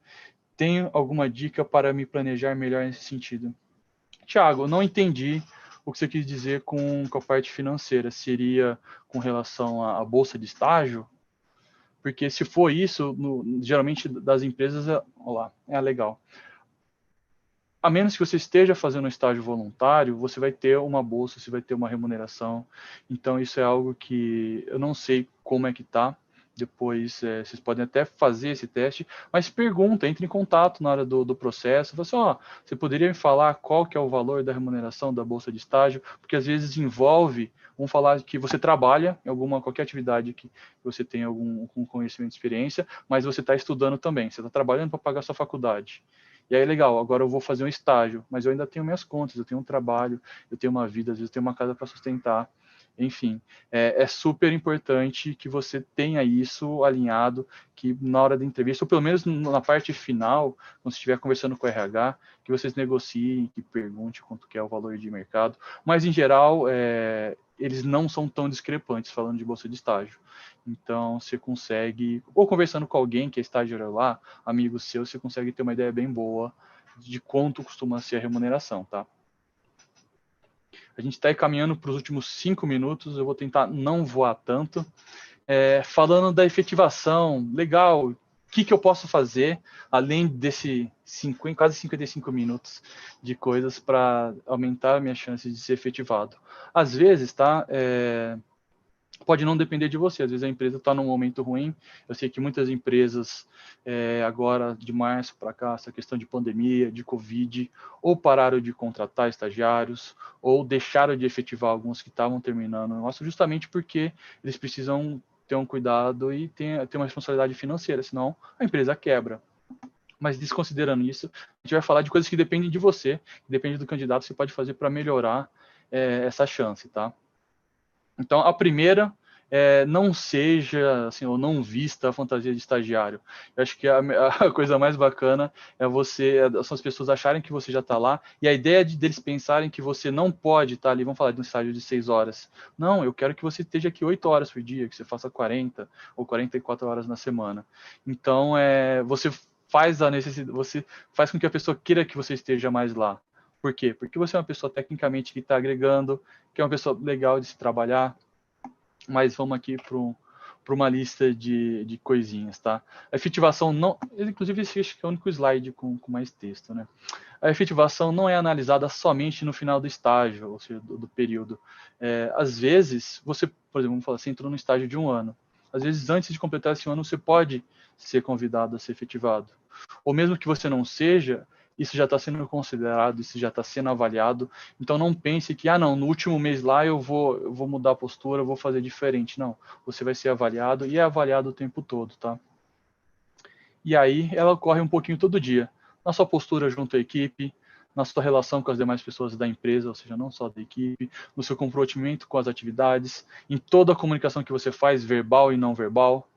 Tenho alguma dica para me planejar melhor nesse sentido? Thiago, não entendi o que você quis dizer com a parte financeira. Seria com relação à bolsa de estágio? Porque se for isso, geralmente das empresas, olha lá, legal. A menos que você esteja fazendo um estágio voluntário, você vai ter uma bolsa, você vai ter uma remuneração. Então, isso é algo que eu não sei como é que está. Depois, vocês podem até fazer esse teste, mas pergunta, entre em contato na hora do processo. Fala assim, você poderia me falar qual que é o valor da remuneração da bolsa de estágio? Porque às vezes envolve, vamos falar que você trabalha em qualquer atividade que você tem algum conhecimento, experiência, mas você está estudando também, você está trabalhando para pagar sua faculdade. E aí, legal, agora eu vou fazer um estágio, mas eu ainda tenho minhas contas, eu tenho um trabalho, eu tenho uma vida, às vezes eu tenho uma casa para sustentar. enfim, é super importante que você tenha isso alinhado, que na hora da entrevista, ou pelo menos na parte final, quando você estiver conversando com o RH, que vocês negociem, que pergunte quanto que é o valor de mercado, mas em geral, eles não são tão discrepantes falando de bolsa de estágio. Então, você consegue, ou conversando com alguém que é estagiário lá, amigo seu, você consegue ter uma ideia bem boa de quanto costuma ser a remuneração, tá? A gente está caminhando para os últimos 5 minutos, eu vou tentar não voar tanto. Falando da efetivação, legal, o que eu posso fazer, além desse quase 55 minutos de coisas para aumentar a minha chance de ser efetivado? Às vezes, tá? Pode não depender de você, às vezes a empresa está num momento ruim. Eu sei que muitas empresas, agora de março para cá, essa questão de pandemia, de Covid, ou pararam de contratar estagiários, ou deixaram de efetivar alguns que estavam terminando o negócio, justamente porque eles precisam ter um cuidado e ter uma responsabilidade financeira, senão a empresa quebra. Mas desconsiderando isso, a gente vai falar de coisas que dependem de você, que depende do candidato, que você pode fazer para melhorar essa chance, tá? Então, a primeira não seja, assim, ou não vista a fantasia de estagiário. Eu acho que a coisa mais bacana são as pessoas acharem que você já está lá, e a ideia deles pensarem que você não pode estar ali, vamos falar de um estágio de 6 horas. Não, eu quero que você esteja aqui 8 horas por dia, que você faça 40 ou 44 horas na semana. Então, você você faz com que a pessoa queira que você esteja mais lá. Por quê? Porque você é uma pessoa tecnicamente que está agregando, que é uma pessoa legal de se trabalhar, mas vamos aqui para uma lista de coisinhas, tá? A efetivação não... Inclusive, esse acho que é o único slide com mais texto, né? A efetivação não é analisada somente no final do estágio, ou seja, do período. Às vezes, você, por exemplo, vamos falar assim, entrou no estágio de 1 ano. Às vezes, antes de completar esse ano, você pode ser convidado a ser efetivado. Ou mesmo que você não seja, isso já está sendo considerado, isso já está sendo avaliado. Então não pense que, não, no último mês lá eu vou mudar a postura, eu vou fazer diferente. Não, você vai ser avaliado e é avaliado o tempo todo, tá? E aí ela ocorre um pouquinho todo dia. Na sua postura junto à equipe, na sua relação com as demais pessoas da empresa, ou seja, não só da equipe, no seu comprometimento com as atividades, em toda a comunicação que você faz, verbal e não verbal.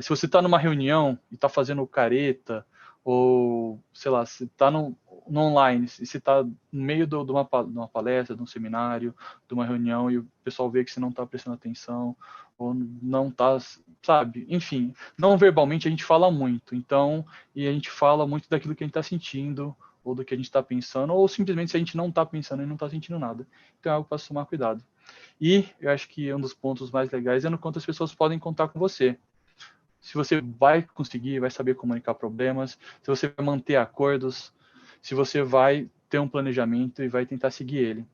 Se você está numa reunião e está fazendo careta, ou, sei lá, se está no online, se está no meio de uma palestra, de um seminário, de uma reunião, e o pessoal vê que você não está prestando atenção, ou não está, sabe? Enfim, não verbalmente a gente fala muito, então, e a gente fala muito daquilo que a gente está sentindo, ou do que a gente está pensando, ou simplesmente se a gente não está pensando e não está sentindo nada. Então é algo para tomar cuidado. E eu acho que um dos pontos mais legais é no quanto as pessoas podem contar com você. Se você vai conseguir, vai saber comunicar problemas, se você vai manter acordos, se você vai ter um planejamento e vai tentar seguir ele.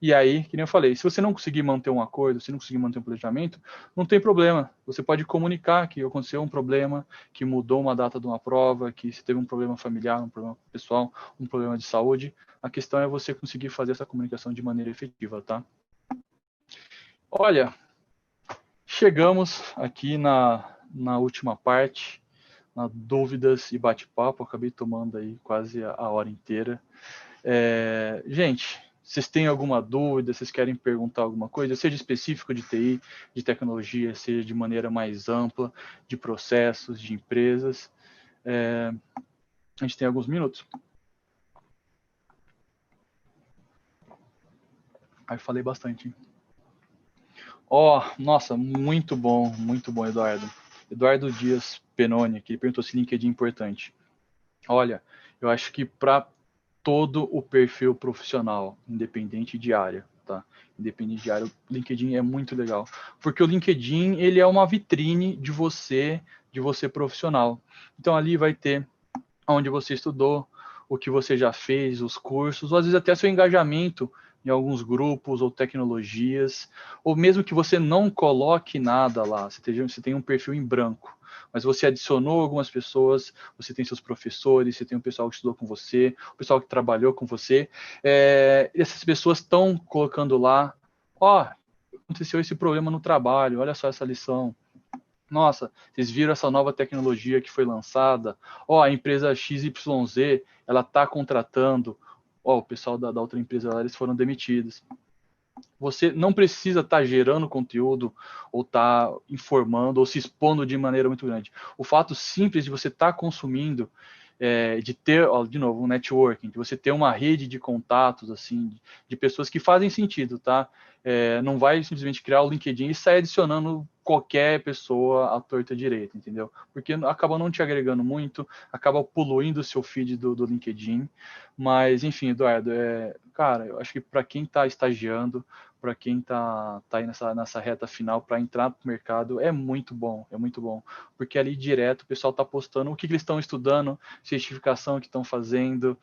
E aí, que nem eu falei, se você não conseguir manter um acordo, se não conseguir manter um planejamento, não tem problema. Você pode comunicar que aconteceu um problema, que mudou uma data de uma prova, que você teve um problema familiar, um problema pessoal, um problema de saúde. A questão é você conseguir fazer essa comunicação de maneira efetiva, tá? Olha, chegamos aqui na última parte, na dúvidas e bate-papo. Acabei tomando aí quase a hora inteira. Gente, vocês têm alguma dúvida? Vocês querem perguntar alguma coisa? Seja específico de TI, de tecnologia, seja de maneira mais ampla, de processos, de empresas. A gente tem alguns minutos. Aí falei bastante, hein? Nossa, muito bom, Eduardo. Eduardo Dias Penoni, que perguntou se LinkedIn é importante. Olha, eu acho que para todo o perfil profissional, independente de área, tá? Independente de área, o LinkedIn é muito legal, porque o LinkedIn ele é uma vitrine de você profissional. Então ali vai ter onde você estudou, o que você já fez, os cursos, ou às vezes até seu engajamento em alguns grupos ou tecnologias, ou mesmo que você não coloque nada lá, você tem um perfil em branco, mas você adicionou algumas pessoas, você tem seus professores, você tem o pessoal que estudou com você, o pessoal que trabalhou com você, essas pessoas estão colocando lá, aconteceu esse problema no trabalho, olha só essa lição. Nossa, vocês viram essa nova tecnologia que foi lançada? A empresa XYZ, ela está contratando. O pessoal da outra empresa lá, eles foram demitidos. Você não precisa estar gerando conteúdo ou estar informando ou se expondo de maneira muito grande. O fato simples de você estar consumindo, de ter, ó, de novo, um networking, de você ter uma rede de contatos, assim, de pessoas que fazem sentido, tá? Não vai simplesmente criar o LinkedIn e sair adicionando qualquer pessoa à torta direita, entendeu? Porque acaba não te agregando muito, acaba poluindo o seu feed do LinkedIn. Mas, enfim, Eduardo, cara, eu acho que para quem está estagiando, para quem está aí nessa reta final para entrar no mercado, é muito bom, porque ali direto o pessoal está postando o que eles estão estudando, certificação que estão fazendo,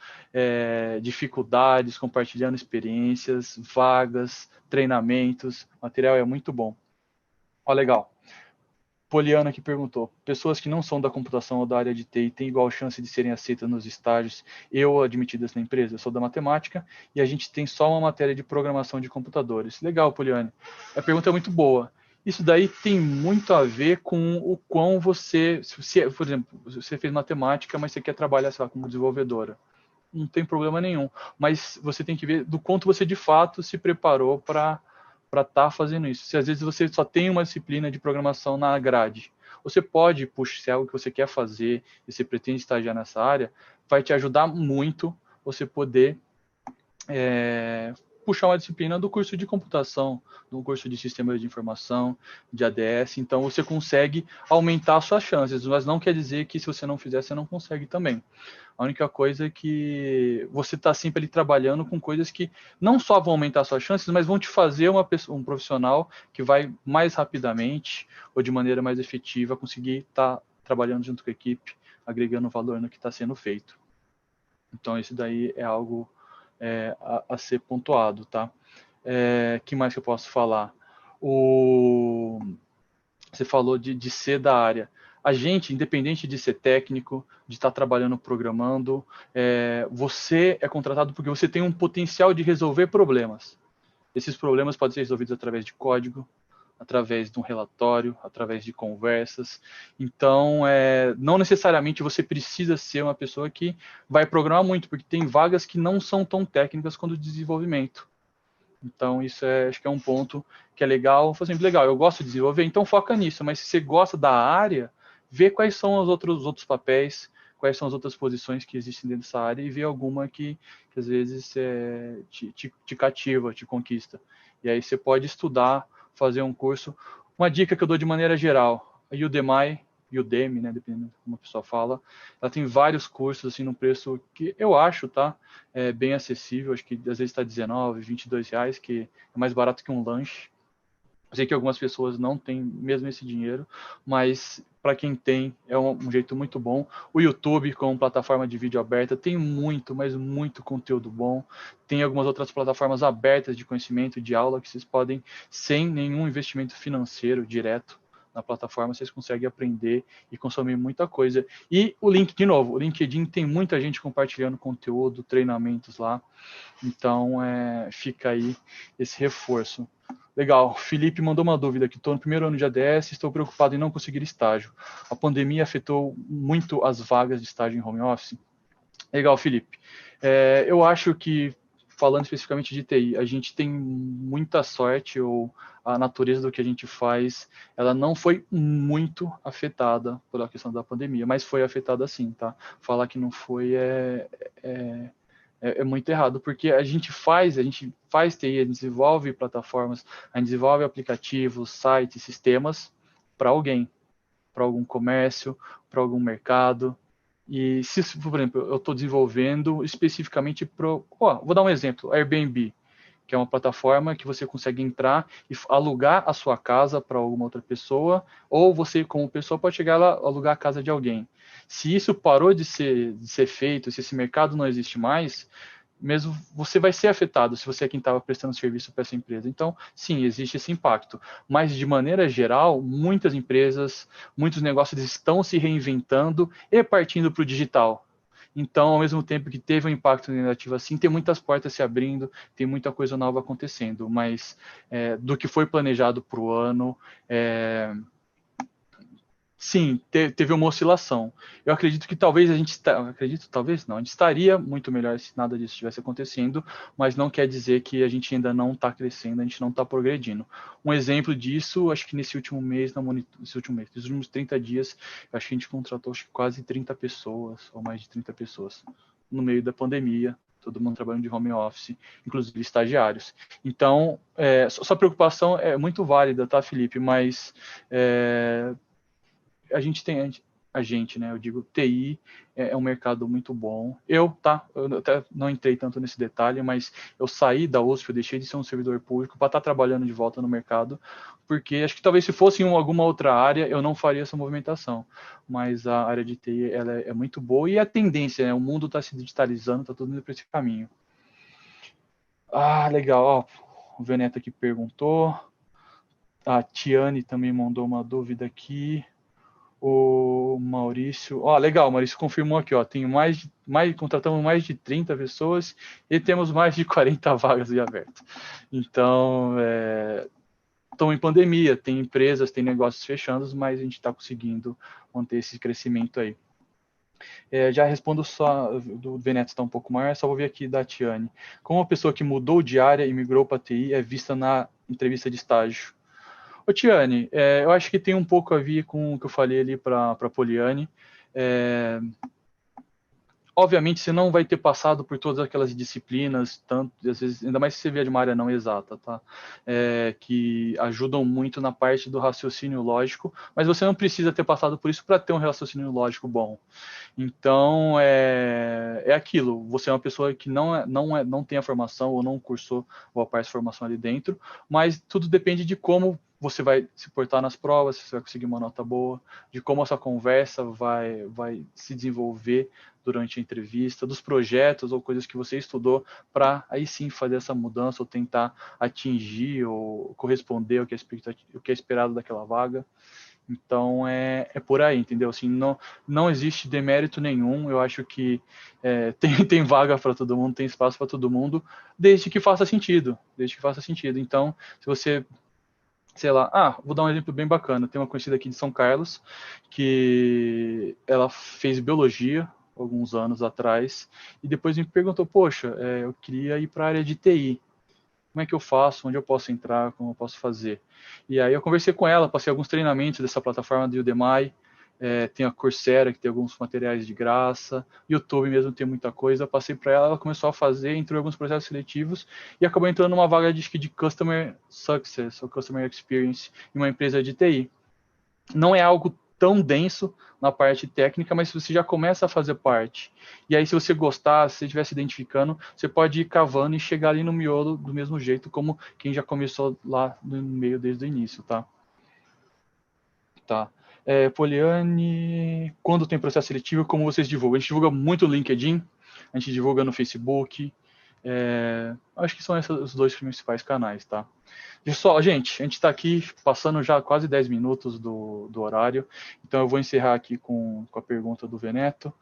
dificuldades, compartilhando experiências, vagas, treinamentos, o material é muito bom. Ó, legal. Poliana que perguntou: pessoas que não são da computação ou da área de TI têm igual chance de serem aceitas nos estágios e ou admitidas na empresa? Eu sou da matemática e a gente tem só uma matéria de programação de computadores. Legal, Poliana. A pergunta é muito boa. Isso daí tem muito a ver com o quão você, por exemplo, você fez matemática, mas você quer trabalhar, sei lá, como desenvolvedora. Não tem problema nenhum. Mas você tem que ver do quanto você de fato se preparou para estar fazendo isso. Se às vezes você só tem uma disciplina de programação na grade, você pode puxar, se é algo que você quer fazer e você pretende estagiar nessa área, vai te ajudar muito você poder puxar uma disciplina do curso de computação, do curso de sistemas de informação, de ADS, então você consegue aumentar as suas chances, mas não quer dizer que se você não fizer, você não consegue também. A única coisa é que você está sempre ali trabalhando com coisas que não só vão aumentar suas chances, mas vão te fazer um profissional que vai mais rapidamente ou de maneira mais efetiva conseguir estar trabalhando junto com a equipe, agregando valor no que está sendo feito. Então, isso daí é algo a ser pontuado, tá? Que mais que eu posso falar? Você falou de ser da área. A gente, independente de ser técnico, de estar trabalhando programando, você é contratado porque você tem um potencial de resolver problemas. Esses problemas podem ser resolvidos através de código, através de um relatório, através de conversas. Então, não necessariamente você precisa ser uma pessoa que vai programar muito, porque tem vagas que não são tão técnicas quanto o desenvolvimento. Então, isso acho que é um ponto que é legal. Por exemplo, legal, eu gosto de desenvolver, então foca nisso. Mas se você gosta da área, vê quais são os outros papéis, quais são as outras posições que existem dentro dessa área e vê alguma que às vezes te cativa, te conquista. E aí você pode estudar, fazer um curso. Uma dica que eu dou de maneira geral, a Udemy, né, dependendo de como a pessoa fala, ela tem vários cursos assim num preço que eu acho, tá, bem acessível, acho que às vezes está R$19, R$22, que é mais barato que um lanche. Eu sei que algumas pessoas não têm mesmo esse dinheiro, mas para quem tem é um jeito muito bom. O YouTube, como plataforma de vídeo aberta, tem muito, mas muito conteúdo bom. Tem algumas outras plataformas abertas de conhecimento, de aula, que vocês podem, sem nenhum investimento financeiro direto na plataforma, vocês conseguem aprender e consumir muita coisa. E o link, de novo, o LinkedIn tem muita gente compartilhando conteúdo, treinamentos lá. Então, fica aí esse reforço. Legal. Felipe mandou uma dúvida aqui. Estou no primeiro ano de ADS, estou preocupado em não conseguir estágio. A pandemia afetou muito as vagas de estágio em home office? Legal, Felipe. Eu acho que, falando especificamente de TI, a gente tem muita sorte, ou a natureza do que a gente faz, ela não foi muito afetada pela questão da pandemia, mas foi afetada sim, tá? Falar que não foi é muito errado, porque a gente faz TI, a gente desenvolve plataformas, a gente desenvolve aplicativos, sites, sistemas para alguém, para algum comércio, para algum mercado. E se, por exemplo, eu estou desenvolvendo especificamente para. Vou dar um exemplo: Airbnb, que é uma plataforma que você consegue entrar e alugar a sua casa para alguma outra pessoa, ou você, como pessoa, pode chegar lá alugar a casa de alguém. Se isso parou de ser feito, se esse mercado não existe mais, mesmo você vai ser afetado se você é quem estava prestando serviço para essa empresa. Então, sim, existe esse impacto. Mas, de maneira geral, muitas empresas, muitos negócios estão se reinventando e partindo para o digital. Então, ao mesmo tempo que teve um impacto negativo assim, tem muitas portas se abrindo, tem muita coisa nova acontecendo, mas do que foi planejado para o ano, Sim, teve uma oscilação. Eu acredito que talvez a gente acredito, talvez não, a gente estaria muito melhor se nada disso estivesse acontecendo, mas não quer dizer que a gente ainda não está crescendo, a gente não está progredindo. Um exemplo disso, acho que nesse último mês, nesses últimos 30 dias, acho que a gente contratou acho que quase 30 pessoas, ou mais de 30 pessoas, no meio da pandemia, todo mundo trabalhando de home office, inclusive estagiários. Então, sua preocupação é muito válida, tá, Felipe? Mas a gente tem a gente, né? Eu digo TI é um mercado muito bom. Eu até não entrei tanto nesse detalhe, mas eu saí da USP, eu deixei de ser um servidor público para estar trabalhando de volta no mercado, porque acho que talvez se fosse em alguma outra área eu não faria essa movimentação. Mas a área de TI ela é muito boa e a tendência, né? O mundo está se digitalizando, está tudo indo para esse caminho. Ah, legal. Ó, o Veneto aqui perguntou. A Tiane também mandou uma dúvida aqui. O Maurício, legal, o Maurício confirmou aqui, tem contratamos mais de 30 pessoas e temos mais de 40 vagas de aberto. Então, estão em pandemia, tem empresas, tem negócios fechando, mas a gente está conseguindo manter esse crescimento aí. Já respondo só, do Veneto está um pouco maior, só vou ver aqui da Tiane. Como uma pessoa que mudou de área e migrou para TI é vista na entrevista de estágio? Ô, Tiane, eu acho que tem um pouco a ver com o que eu falei ali para a Poliane. Obviamente, você não vai ter passado por todas aquelas disciplinas, tanto, às vezes, ainda mais se você vier de uma área não exata, tá? Que ajudam muito na parte do raciocínio lógico, mas você não precisa ter passado por isso para ter um raciocínio lógico bom. Então, é aquilo. Você é uma pessoa que não tem a formação ou não cursou boa parte da formação ali dentro, mas tudo depende de como você vai se portar nas provas, se você vai conseguir uma nota boa, de como a sua conversa vai se desenvolver durante a entrevista, dos projetos ou coisas que você estudou para aí sim fazer essa mudança ou tentar atingir ou corresponder ao que é esperado daquela vaga. Então é por aí, entendeu? Assim, não existe demérito nenhum. Eu acho que tem vaga para todo mundo, tem espaço para todo mundo, desde que faça sentido. Desde que faça sentido. Então, se você, sei lá, vou dar um exemplo bem bacana. Tem uma conhecida aqui de São Carlos que ela fez biologia alguns anos atrás e depois me perguntou, poxa, eu queria ir para a área de TI. Como é que eu faço, onde eu posso entrar, como eu posso fazer. E aí eu conversei com ela, passei alguns treinamentos dessa plataforma do Udemy, tem a Coursera, que tem alguns materiais de graça, YouTube mesmo tem muita coisa, passei para ela, ela começou a fazer, entrou em alguns processos seletivos e acabou entrando numa vaga de Customer Success, ou Customer Experience, em uma empresa de TI. Não é algo tão denso na parte técnica, mas se você já começa a fazer parte, e aí se você gostar, se você estiver se identificando, você pode ir cavando e chegar ali no miolo do mesmo jeito como quem já começou lá no meio desde o início, tá? Tá. Poliane, quando tem processo seletivo, como vocês divulgam? A gente divulga muito no LinkedIn, a gente divulga no Facebook, acho que são esses os dois principais canais, tá? Gente, a gente está aqui passando já quase 10 minutos do horário, então eu vou encerrar aqui com a pergunta do Veneto.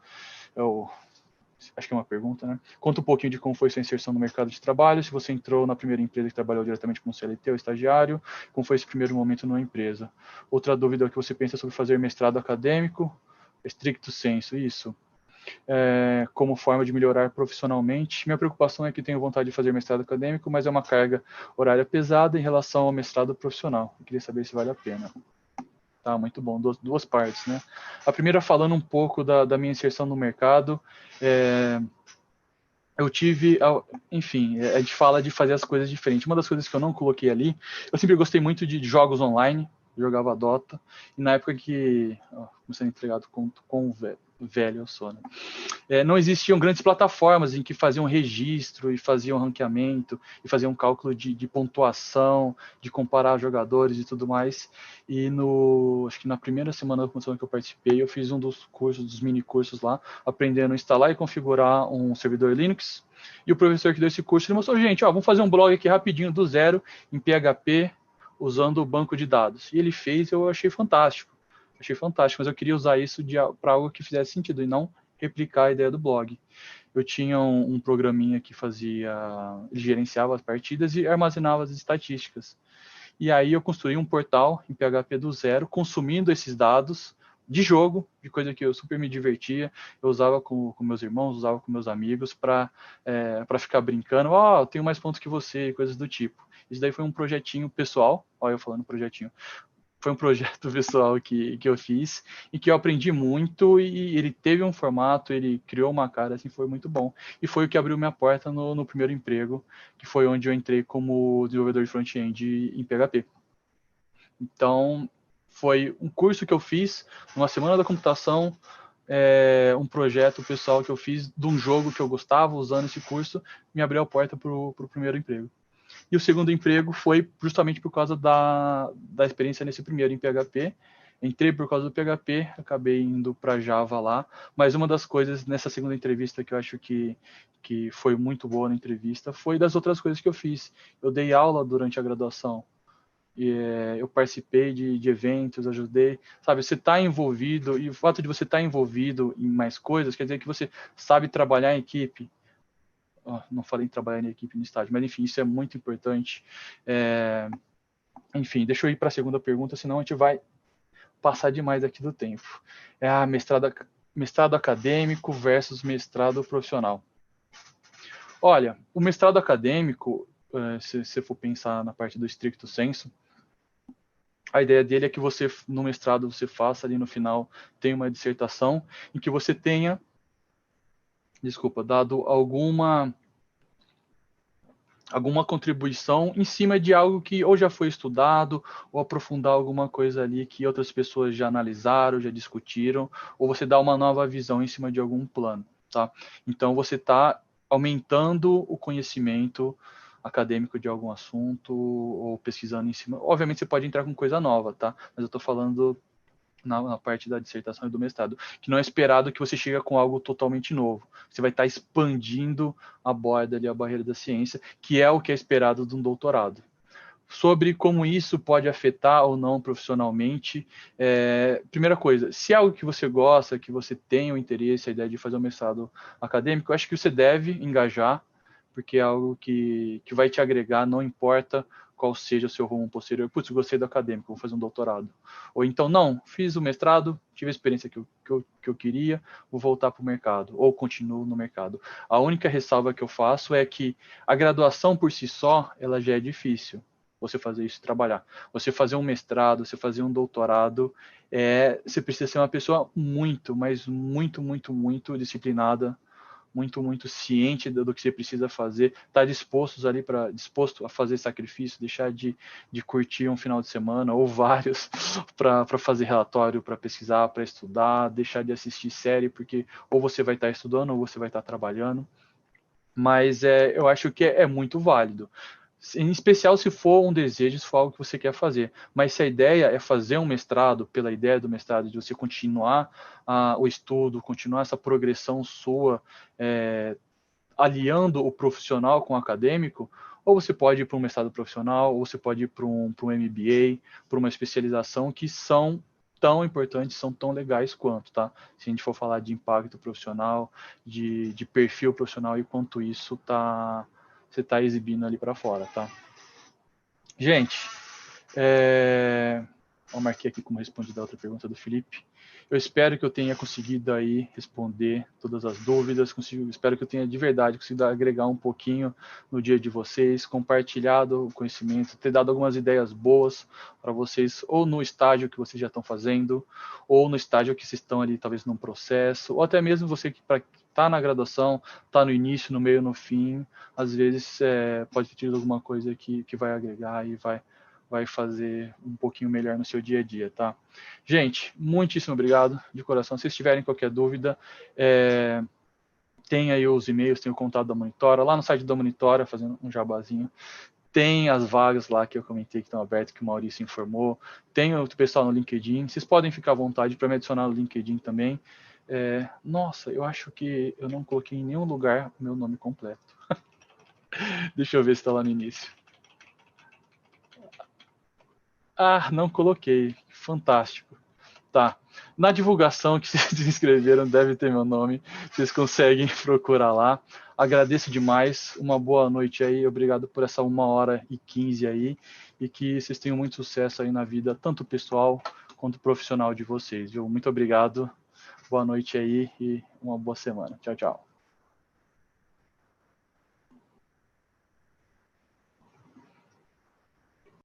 Acho que é uma pergunta, né? Conta um pouquinho de como foi sua inserção no mercado de trabalho, se você entrou na primeira empresa que trabalhou diretamente como CLT ou estagiário, como foi esse primeiro momento numa empresa. Outra dúvida é o que você pensa sobre fazer mestrado acadêmico, stricto sensu, isso. Como forma de melhorar profissionalmente. Minha preocupação é que tenho vontade de fazer mestrado acadêmico, mas é uma carga horária pesada em relação ao mestrado profissional. Eu queria saber se vale a pena. Tá, muito bom. Duas partes, né? A primeira falando um pouco da minha inserção no mercado. Eu tive, enfim, a gente fala de fazer as coisas diferentes. Uma das coisas que eu não coloquei ali, eu sempre gostei muito de jogos online, jogava Dota, e na época que, comecei a entregado com velho eu sou, né? Não existiam grandes plataformas em que faziam registro e faziam ranqueamento e faziam cálculo de pontuação, de comparar jogadores e tudo mais. E acho que na primeira semana da promoção que eu participei, eu fiz um dos cursos, dos mini cursos lá, aprendendo a instalar e configurar um servidor Linux. E o professor que deu esse curso, ele mostrou, gente, vamos fazer um blog aqui rapidinho do zero em PHP, usando o banco de dados. E ele fez, eu achei fantástico. Mas eu queria usar isso para algo que fizesse sentido e não replicar a ideia do blog. Eu tinha um programinha que ele gerenciava as partidas e armazenava as estatísticas. E aí eu construí um portal em PHP do zero, consumindo esses dados de jogo, de coisa que eu super me divertia. Eu usava com meus irmãos, usava com meus amigos para ficar brincando. Eu tenho mais pontos que você, coisas do tipo. Isso daí foi um projetinho pessoal. Olha eu falando projetinho. Foi um projeto pessoal que eu fiz e que eu aprendi muito, e ele teve um formato, ele criou uma cara, assim, foi muito bom. E foi o que abriu minha porta no primeiro emprego, que foi onde eu entrei como desenvolvedor de front-end em PHP. Então, foi um curso que eu fiz, uma semana da computação, um projeto pessoal que eu fiz de um jogo que eu gostava, usando esse curso, me abriu a porta para o primeiro emprego. E o segundo emprego foi justamente por causa da experiência nesse primeiro em PHP. Entrei por causa do PHP, acabei indo para Java lá. Mas uma das coisas nessa segunda entrevista que eu acho que foi muito boa na entrevista foi das outras coisas que eu fiz. Eu dei aula durante a graduação. Eu participei de eventos, ajudei, sabe, você está envolvido, e o fato de você estar envolvido em mais coisas quer dizer que você sabe trabalhar em equipe. Não falei em trabalhar em equipe no estágio, mas enfim, isso é muito importante. Enfim, deixa eu ir para a segunda pergunta, senão a gente vai passar demais aqui do tempo. Mestrado acadêmico versus mestrado profissional. Olha, o mestrado acadêmico, se você for pensar na parte do stricto sensu, a ideia dele é que você, no mestrado, você faça ali no final, tenha uma dissertação em que você tenha, dado alguma contribuição em cima de algo que ou já foi estudado, ou aprofundar alguma coisa ali que outras pessoas já analisaram, já discutiram, ou você dá uma nova visão em cima de algum plano, tá? Então, você está aumentando o conhecimento acadêmico de algum assunto, ou pesquisando em cima. Obviamente, você pode entrar com coisa nova, tá? Mas eu estou falando na parte da dissertação e do mestrado, que não é esperado que você chegue com algo totalmente novo. Você vai estar expandindo a borda ali, a barreira da ciência, que é o que é esperado de um doutorado. Sobre como isso pode afetar ou não profissionalmente, primeira coisa, se é algo que você gosta, que você tem o interesse, a ideia de fazer um mestrado acadêmico, eu acho que você deve engajar, porque é algo que vai te agregar, não importa qual seja o seu rumo posterior. Putz, gostei do acadêmico, vou fazer um doutorado. Ou então, não, fiz o mestrado, tive a experiência que eu queria, vou voltar para o mercado, ou continuo no mercado. A única ressalva que eu faço é que a graduação por si só, ela já é difícil, você fazer isso, trabalhar. Você fazer um mestrado, você fazer um doutorado, você precisa ser uma pessoa muito, mas muito, muito, muito disciplinada, muito, muito ciente do que você precisa fazer, tá disposto a fazer sacrifício, deixar de curtir um final de semana ou vários para fazer relatório, para pesquisar, para estudar, deixar de assistir série, porque ou você vai estar estudando ou você vai estar trabalhando. Mas eu acho que é muito válido. Em especial se for um desejo, se for algo que você quer fazer. Mas se a ideia é fazer um mestrado, pela ideia do mestrado, de você continuar o estudo, continuar essa progressão sua, aliando o profissional com o acadêmico, ou você pode ir para um mestrado profissional, ou você pode ir para um MBA, para uma especialização, que são tão importantes, são tão legais quanto, tá? Se a gente for falar de impacto profissional, de perfil profissional e quanto isso você está exibindo ali para fora, tá? Gente, eu marquei aqui como respondi da outra pergunta do Felipe. Eu espero que eu tenha conseguido aí responder todas as dúvidas, espero que eu tenha de verdade conseguido agregar um pouquinho no dia de vocês, compartilhado o conhecimento, ter dado algumas ideias boas para vocês, ou no estágio que vocês já estão fazendo, ou no estágio que vocês estão ali talvez num processo, ou até mesmo você que está na graduação, está no início, no meio, no fim, às vezes pode ter tido alguma coisa que vai agregar e vai fazer um pouquinho melhor no seu dia a dia, tá? Gente, muitíssimo obrigado, de coração. Se vocês tiverem qualquer dúvida, tem aí os e-mails, tem o contato da Monitora, lá no site da Monitora, fazendo um jabazinho, tem as vagas lá que eu comentei que estão abertas, que o Maurício informou, tem o pessoal no LinkedIn, vocês podem ficar à vontade para me adicionar no LinkedIn também. Nossa, eu acho que eu não coloquei em nenhum lugar o meu nome completo. Deixa eu ver se está lá no início. Não coloquei. Fantástico. Tá. Na divulgação que vocês se inscreveram, deve ter meu nome. Vocês conseguem procurar lá. Agradeço demais. Uma boa noite aí. Obrigado por essa 1h15 aí. E que vocês tenham muito sucesso aí na vida, tanto pessoal quanto profissional de vocês, viu? Muito obrigado, boa noite aí e uma boa semana. Tchau, tchau.